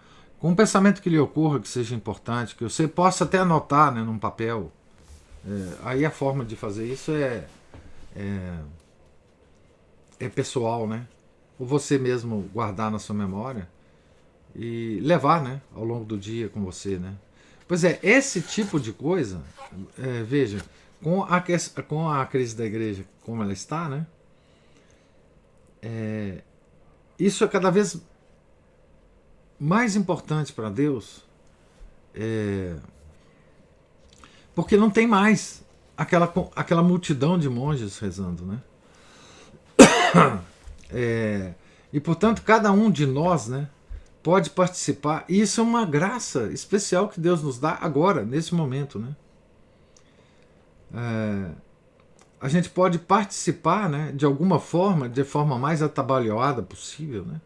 um pensamento que lhe ocorra, que seja importante, que você possa até anotar, né, num papel. Aí a forma de fazer isso é pessoal, né? Ou você mesmo guardar na sua memória e levar, né, ao longo do dia com você, né? Pois esse tipo de coisa, veja, com a crise da igreja como ela está, né? Isso é cada vez mais importante para Deus, porque não tem mais aquela multidão de monges rezando, né? E portanto cada um de nós, né, pode participar. E isso é uma graça especial que Deus nos dá agora, nesse momento, né? A gente pode participar, né, de alguma forma, de forma mais atabalhoada possível, né,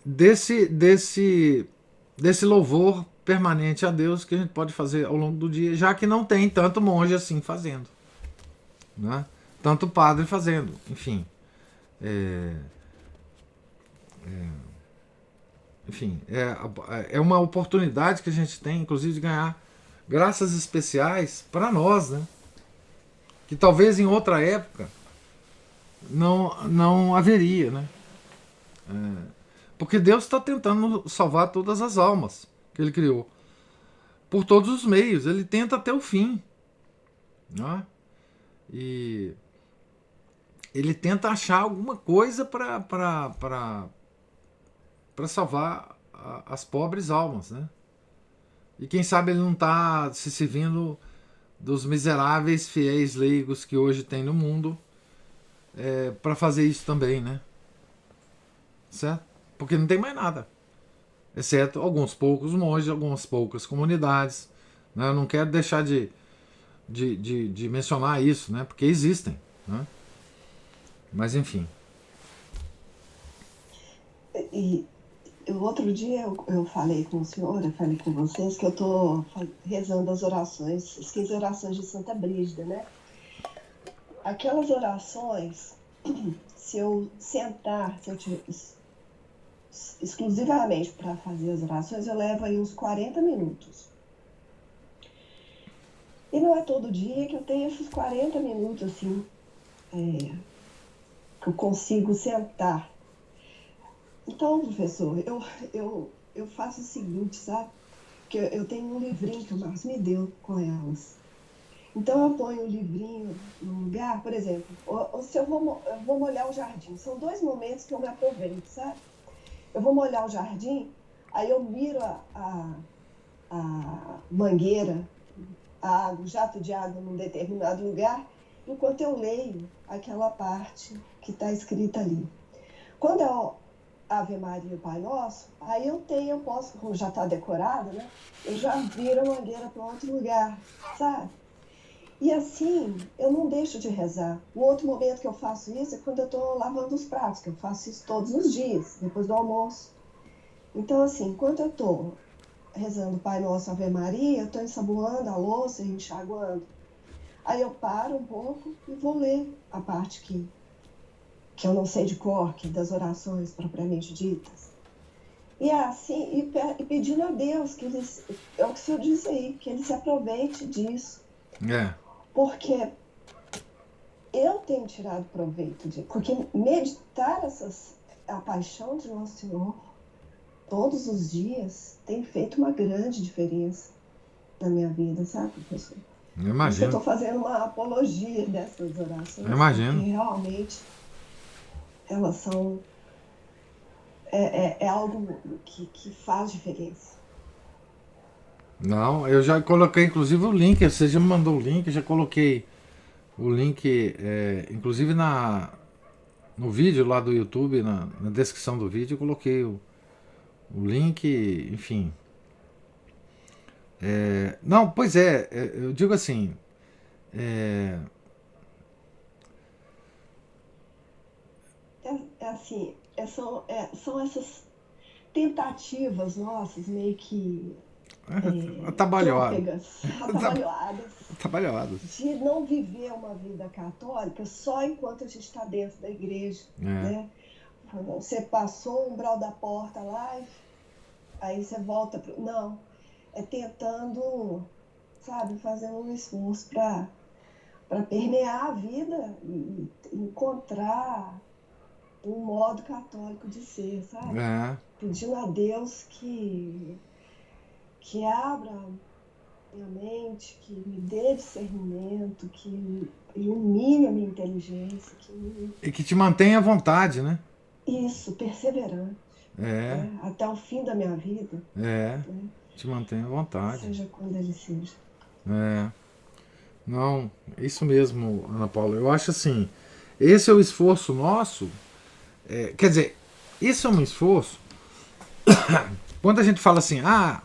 desse louvor permanente a Deus que a gente pode fazer ao longo do dia, já que não tem tanto monge assim fazendo, né? Tanto padre fazendo, enfim. Enfim, é uma oportunidade que a gente tem, inclusive, de ganhar graças especiais para nós, né? Que talvez em outra época não haveria, né? Porque Deus está tentando salvar todas as almas que Ele criou. Por todos os meios. Ele tenta até o fim. Né? E Ele tenta achar alguma coisa para salvar as pobres almas. Né? E quem sabe Ele não está se servindo dos miseráveis fiéis leigos que hoje tem no mundo para fazer isso também, né? Certo? Porque não tem mais nada, exceto alguns poucos monges, algumas poucas comunidades, né? Eu não quero deixar de mencionar isso, né? Porque existem, né? Mas enfim. E o outro dia eu falei com o senhor, eu falei com vocês que eu estou rezando as orações, as 15 orações de Santa Brígida, né? Aquelas orações, se eu sentar, se eu exclusivamente para fazer as orações, eu levo aí uns 40 minutos. E não é todo dia que eu tenho esses 40 minutos, assim, que eu consigo sentar. Então, professor, eu faço o seguinte, sabe? Que eu tenho um livrinho que o Marcos me deu com elas. Então eu ponho o livrinho no lugar, por exemplo, ou se eu vou molhar o jardim. São 2 momentos que eu me aproveito, sabe? Eu vou molhar o jardim, aí eu miro a mangueira, o jato de água num determinado lugar, enquanto eu leio aquela parte que está escrita ali. Quando é Ave Maria e Pai Nosso, aí eu posso, como já está decorado, né? Eu já viro a mangueira para outro lugar, sabe? E assim, eu não deixo de rezar. O outro momento que eu faço isso é quando eu estou lavando os pratos, que eu faço isso todos os dias, depois do almoço. Então, assim, enquanto eu estou rezando Pai Nosso, Ave Maria, eu estou ensaboando a louça e enxaguando. Aí eu paro um pouco e vou ler a parte que eu não sei de cor, que é das orações propriamente ditas. E assim, e pedindo a Deus que é o que o senhor disse aí, que Ele se aproveite disso. Porque eu tenho tirado proveito disso. Porque meditar a paixão de Nosso Senhor todos os dias tem feito uma grande diferença na minha vida, sabe, professor? Eu imagino. Eu estou fazendo uma apologia dessas orações. Eu imagino. Porque realmente elas são... É algo que faz diferença. Não, eu já coloquei inclusive o link, você já me mandou o link, eu já coloquei o link, inclusive no vídeo lá do YouTube, na descrição do vídeo, eu coloquei o link, enfim. Não, pois eu digo assim, assim, são essas tentativas nossas, meio que atabalhoadas, de não viver uma vida católica só enquanto a gente está dentro da igreja, né? Você passou o umbral da porta lá, aí você volta pro... Não, é tentando, sabe, fazendo um esforço para permear a vida e encontrar um modo católico de ser, sabe? Pedindo a Deus que abra minha mente, que me dê discernimento, que ilumine a minha inteligência. E que te mantenha à vontade, né? Isso, perseverante. Até o fim da minha vida. Né? Te mantenha à vontade. Seja quando ele seja. Não, isso mesmo, Ana Paula. Eu acho assim, esse é o esforço nosso. Quer dizer, isso é um esforço Quando a gente fala assim, a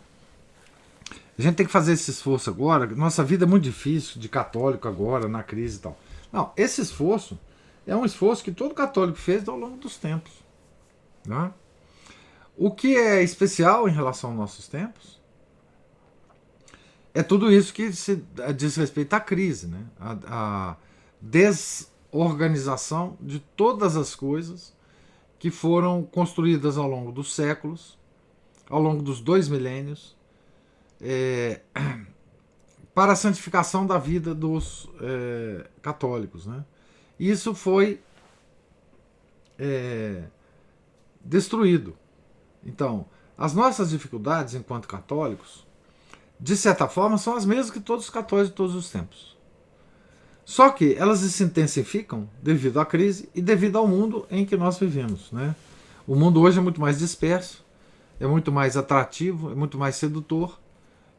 gente tem que fazer esse esforço agora, nossa vida é muito difícil de católico agora, na crise e tal. Não, esse esforço é um esforço que todo católico fez ao longo dos tempos. Né? O que é especial em relação aos nossos tempos é tudo isso que diz respeito à crise, né? A desorganização de todas as coisas que foram construídas ao longo dos séculos, ao longo dos 2 milênios, para a santificação da vida dos católicos. Né? E isso foi destruído. Então, as nossas dificuldades enquanto católicos, de certa forma, são as mesmas que todos os católicos de todos os tempos. Só que elas se intensificam devido à crise e devido ao mundo em que nós vivemos. Né? O mundo hoje é muito mais disperso, é muito mais atrativo, é muito mais sedutor.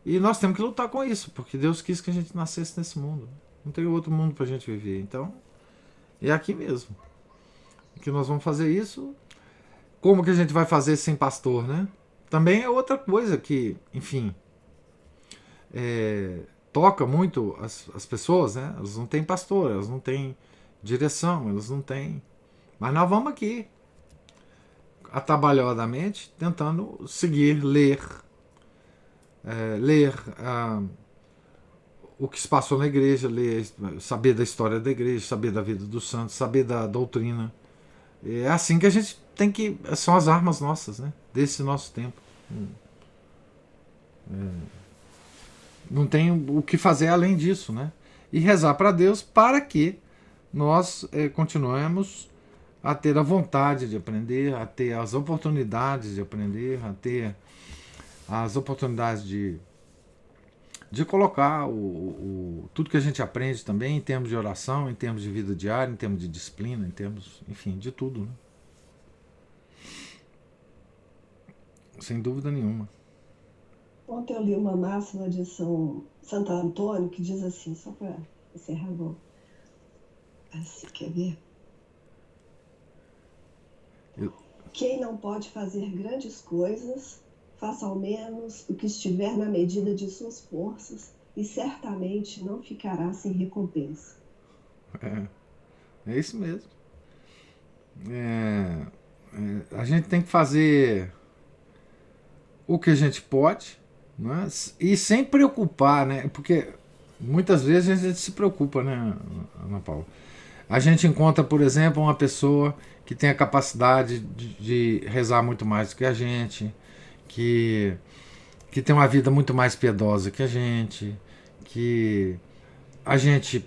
E nós temos que lutar com isso, porque Deus quis que a gente nascesse nesse mundo. Não tem outro mundo para a gente viver. Então, é aqui mesmo que nós vamos fazer isso. Como que a gente vai fazer sem pastor, né? Também é outra coisa que, enfim, toca muito as pessoas, né? Elas não têm pastor, elas não têm direção, elas não têm... Mas nós vamos aqui, atabalhadamente, tentando seguir, ler o que se passou na igreja, saber da história da igreja, saber da vida dos santos, saber da doutrina. É assim que a gente tem que... São as armas nossas, né? Desse nosso tempo. Não tem o que fazer além disso, né? E rezar para Deus para que nós continuemos a ter a vontade de aprender, a ter as oportunidades de aprender, a ter as oportunidades de colocar tudo que a gente aprende também em termos de oração, em termos de vida diária, em termos de disciplina, em termos, enfim, de tudo. Né? Sem dúvida nenhuma. Ontem eu li uma máxima de Santo Antônio que diz assim, só para encerrar, quer ver? Quem não pode fazer grandes coisas, faça ao menos o que estiver na medida de suas forças e certamente não ficará sem recompensa. É isso mesmo. A gente tem que fazer o que a gente pode, né? E sem preocupar, né? Porque muitas vezes a gente se preocupa, né, Ana Paula? A gente encontra, por exemplo, uma pessoa que tem a capacidade de rezar muito mais do que a gente, que tem uma vida muito mais piedosa que a gente, que a gente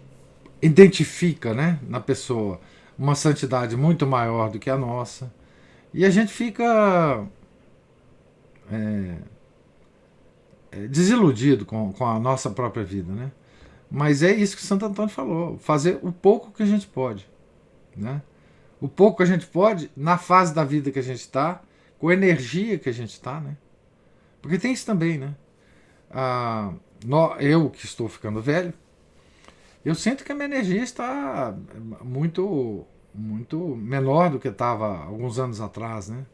identifica, né, na pessoa uma santidade muito maior do que a nossa, e a gente fica desiludido com a nossa própria vida, né? Mas é isso que Santo Antônio falou, fazer o pouco que a gente pode, né? O pouco que a gente pode na fase da vida que a gente está, com a energia que a gente está, né? Porque tem isso também, né? Eu que estou ficando velho, eu sinto que a minha energia está muito, muito menor do que estava alguns anos atrás, né?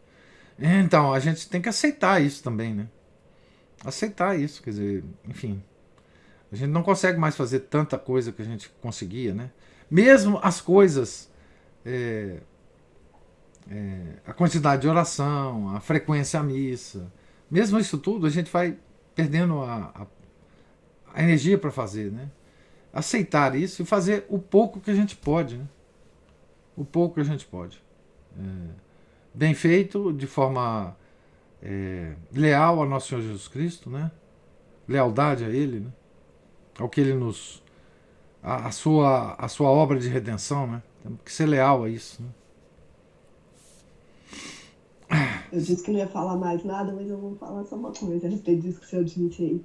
Então, a gente tem que aceitar isso também, né? Aceitar isso, quer dizer, enfim. A gente não consegue mais fazer tanta coisa que a gente conseguia, né? Mesmo as coisas, a quantidade de oração, a frequência à missa, mesmo isso tudo, a gente vai perdendo a energia para fazer, né? Aceitar isso e fazer o pouco que a gente pode, né? O pouco que a gente pode. Bem feito, de forma leal ao nosso Senhor Jesus Cristo, né? Lealdade a Ele, né? Ao que Ele nos... a sua obra de redenção, né? Temos que ser leal a isso, né? Eu disse que não ia falar mais nada, mas eu vou falar só uma coisa a respeito disso que o senhor disse aí.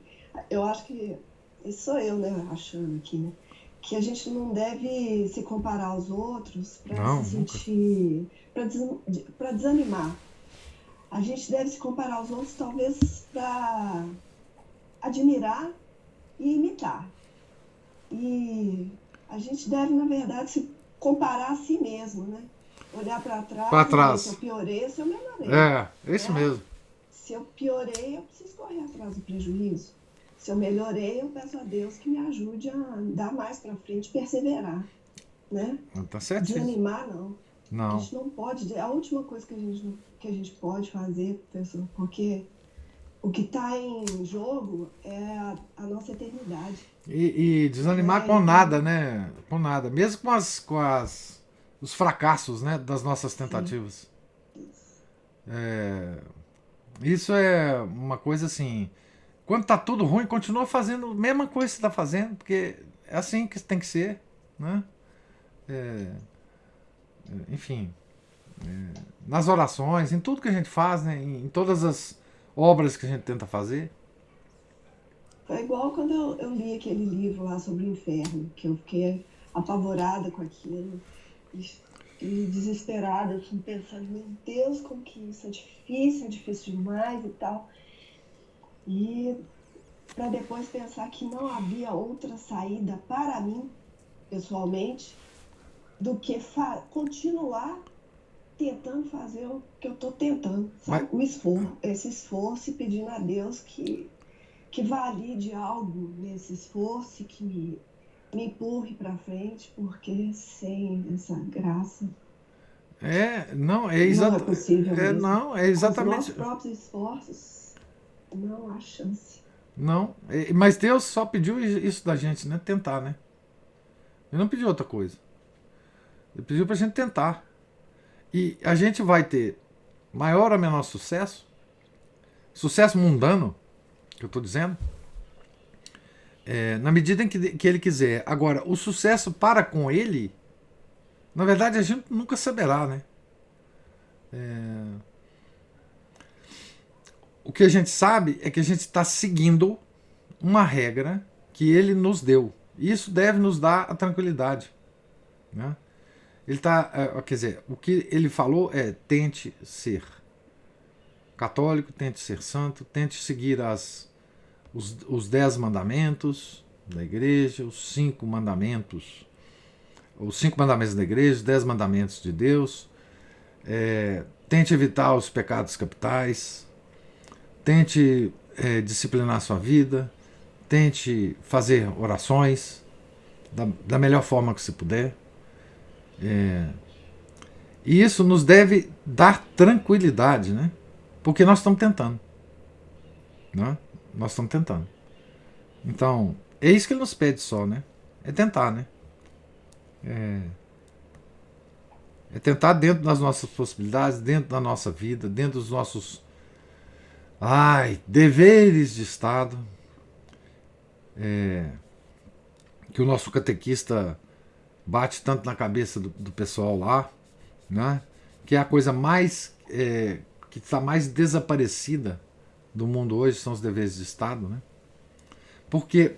Eu acho que, isso sou eu, né, achando aqui, né, que a gente não deve se comparar aos outros para se sentir, para desanimar. A gente deve se comparar aos outros talvez para admirar e imitar. E a gente deve, na verdade, se comparar a si mesmo, né? Olhar para trás e ver se eu piorei, se eu melhorei. É isso mesmo. se eu piorei, eu preciso correr atrás do prejuízo. Se eu melhorei, eu peço a Deus que me ajude a dar mais para frente, perseverar, né? Tá certo. Desanimar, não. Não. A gente não pode, é a última coisa que a gente pode fazer, professor, porque o que está em jogo é a nossa eternidade. E desanimar com nada, né? Com nada. Mesmo com os fracassos, né, das nossas tentativas. Isso é uma coisa assim. Quando tá tudo ruim, continua fazendo a mesma coisa que você está fazendo, porque é assim que tem que ser, né? Enfim, nas orações, em tudo que a gente faz, né? Em todas as obras que a gente tenta fazer. Foi igual quando eu li aquele livro lá sobre o inferno, que eu fiquei apavorada com aquilo e desesperada, assim, pensando, meu Deus, como que isso é difícil demais e tal. E para depois pensar que não havia outra saída para mim, pessoalmente, do que continuar tentando fazer o que eu estou tentando, sabe? O esforço, esse esforço e pedindo a Deus que valide algo nesse esforço e que me empurre para frente, porque sem essa graça Não é possível mesmo. Não, é exatamente. Com os nossos próprios esforços, não há chance. Não, mas Deus só pediu isso da gente, né? Tentar, né? Ele não pediu outra coisa. Ele pediu pra gente tentar. E a gente vai ter maior ou menor sucesso, sucesso mundano, que eu tô dizendo, na medida em que ele quiser. Agora, o sucesso para com ele, na verdade a gente nunca saberá, né? O que a gente sabe é que a gente está seguindo uma regra que ele nos deu. E isso deve nos dar a tranquilidade, né? Ele tá, quer dizer, o que ele falou é: tente ser católico, tente ser santo, tente seguir os 10 mandamentos da igreja, os 5 mandamentos da igreja, os 10 mandamentos de Deus, tente evitar os pecados capitais, tente disciplinar sua vida, tente fazer orações da melhor forma que se puder. E isso nos deve dar tranquilidade, né? Porque nós estamos tentando, né? Nós estamos tentando. Então, é isso que ele nos pede só, né? É tentar, né? É tentar dentro das nossas possibilidades, dentro da nossa vida, dentro dos nossos deveres de Estado, que o nosso catequista bate tanto na cabeça do pessoal lá, né? Que é a coisa mais que está mais desaparecida do mundo hoje, são os deveres de Estado, né? Porque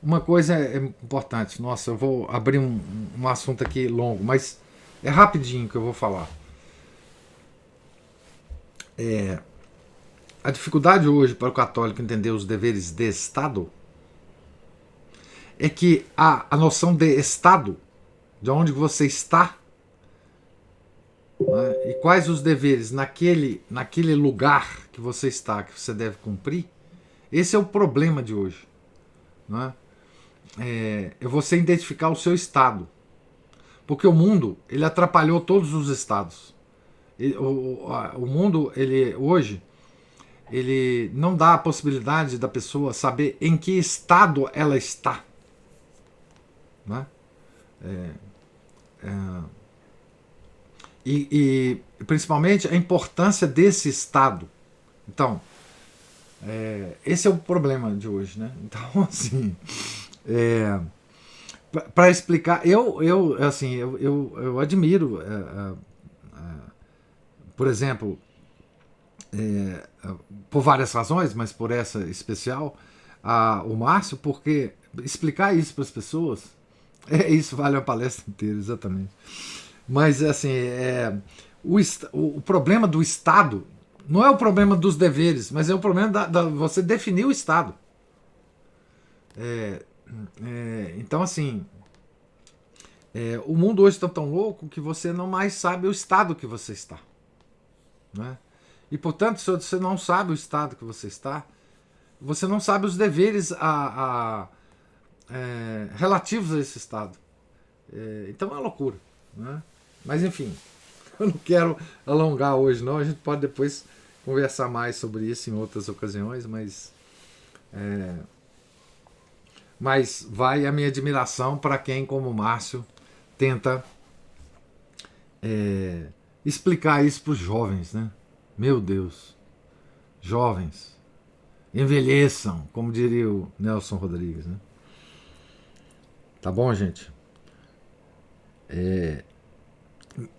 uma coisa é importante. Nossa, eu vou abrir um assunto aqui longo, mas é rapidinho que eu vou falar. A dificuldade hoje para o católico entender os deveres de Estado é que a noção de Estado, de onde você está, né, e quais os deveres naquele lugar que você está, que você deve cumprir, esse é o problema de hoje, né? É você identificar o seu estado, porque o mundo ele atrapalhou todos os estados. O mundo hoje ele não dá a possibilidade da pessoa saber em que estado ela está, né? E principalmente a importância desse estado. Então, esse é o problema de hoje, né? Então, assim, para explicar, eu admiro, por exemplo, por várias razões, mas por essa especial, o Márcio, porque explicar isso para as pessoas, isso vale uma palestra inteira, exatamente. Mas assim, o problema do Estado não é o problema dos deveres, mas é o problema da você definir o Estado. Então, assim, o mundo hoje está tão louco que você não mais sabe o estado que você está, né? E, portanto, se você não sabe o estado que você está, você não sabe os deveres relativos a esse estado. Então é uma loucura, né? Mas, enfim, eu não quero alongar hoje, não. A gente pode depois conversar mais sobre isso em outras ocasiões, mas vai a minha admiração para quem, como o Márcio, tenta explicar isso para os jovens, né? Meu Deus, jovens, envelheçam, como diria o Nelson Rodrigues, né? Tá bom, gente?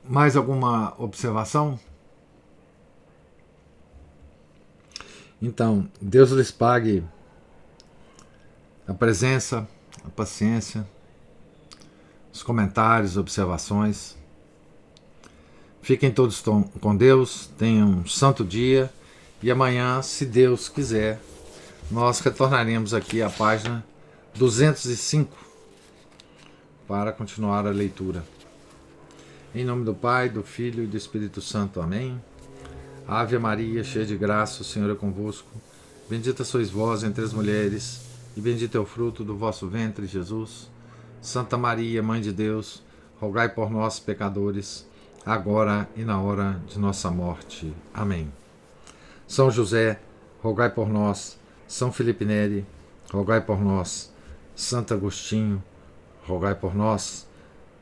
Mais alguma observação? Então, Deus lhes pague a presença, a paciência, os comentários, observações. Fiquem todos com Deus, tenham um santo dia e amanhã, se Deus quiser, nós retornaremos aqui à página 205 para continuar a leitura. Em nome do Pai, do Filho e do Espírito Santo. Amém. Ave Maria, cheia de graça, o Senhor é convosco. Bendita sois vós entre as mulheres, e bendito é o fruto do vosso ventre, Jesus. Santa Maria, Mãe de Deus, rogai por nós, pecadores, agora e na hora de nossa morte. Amém. São José, rogai por nós. São Felipe Neri, rogai por nós. Santo Agostinho, rogai por nós.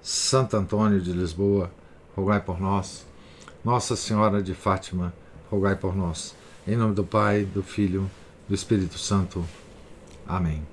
Santo Antônio de Lisboa, rogai por nós. Nossa Senhora de Fátima, rogai por nós. Em nome do Pai, do Filho, do Espírito Santo. Amém.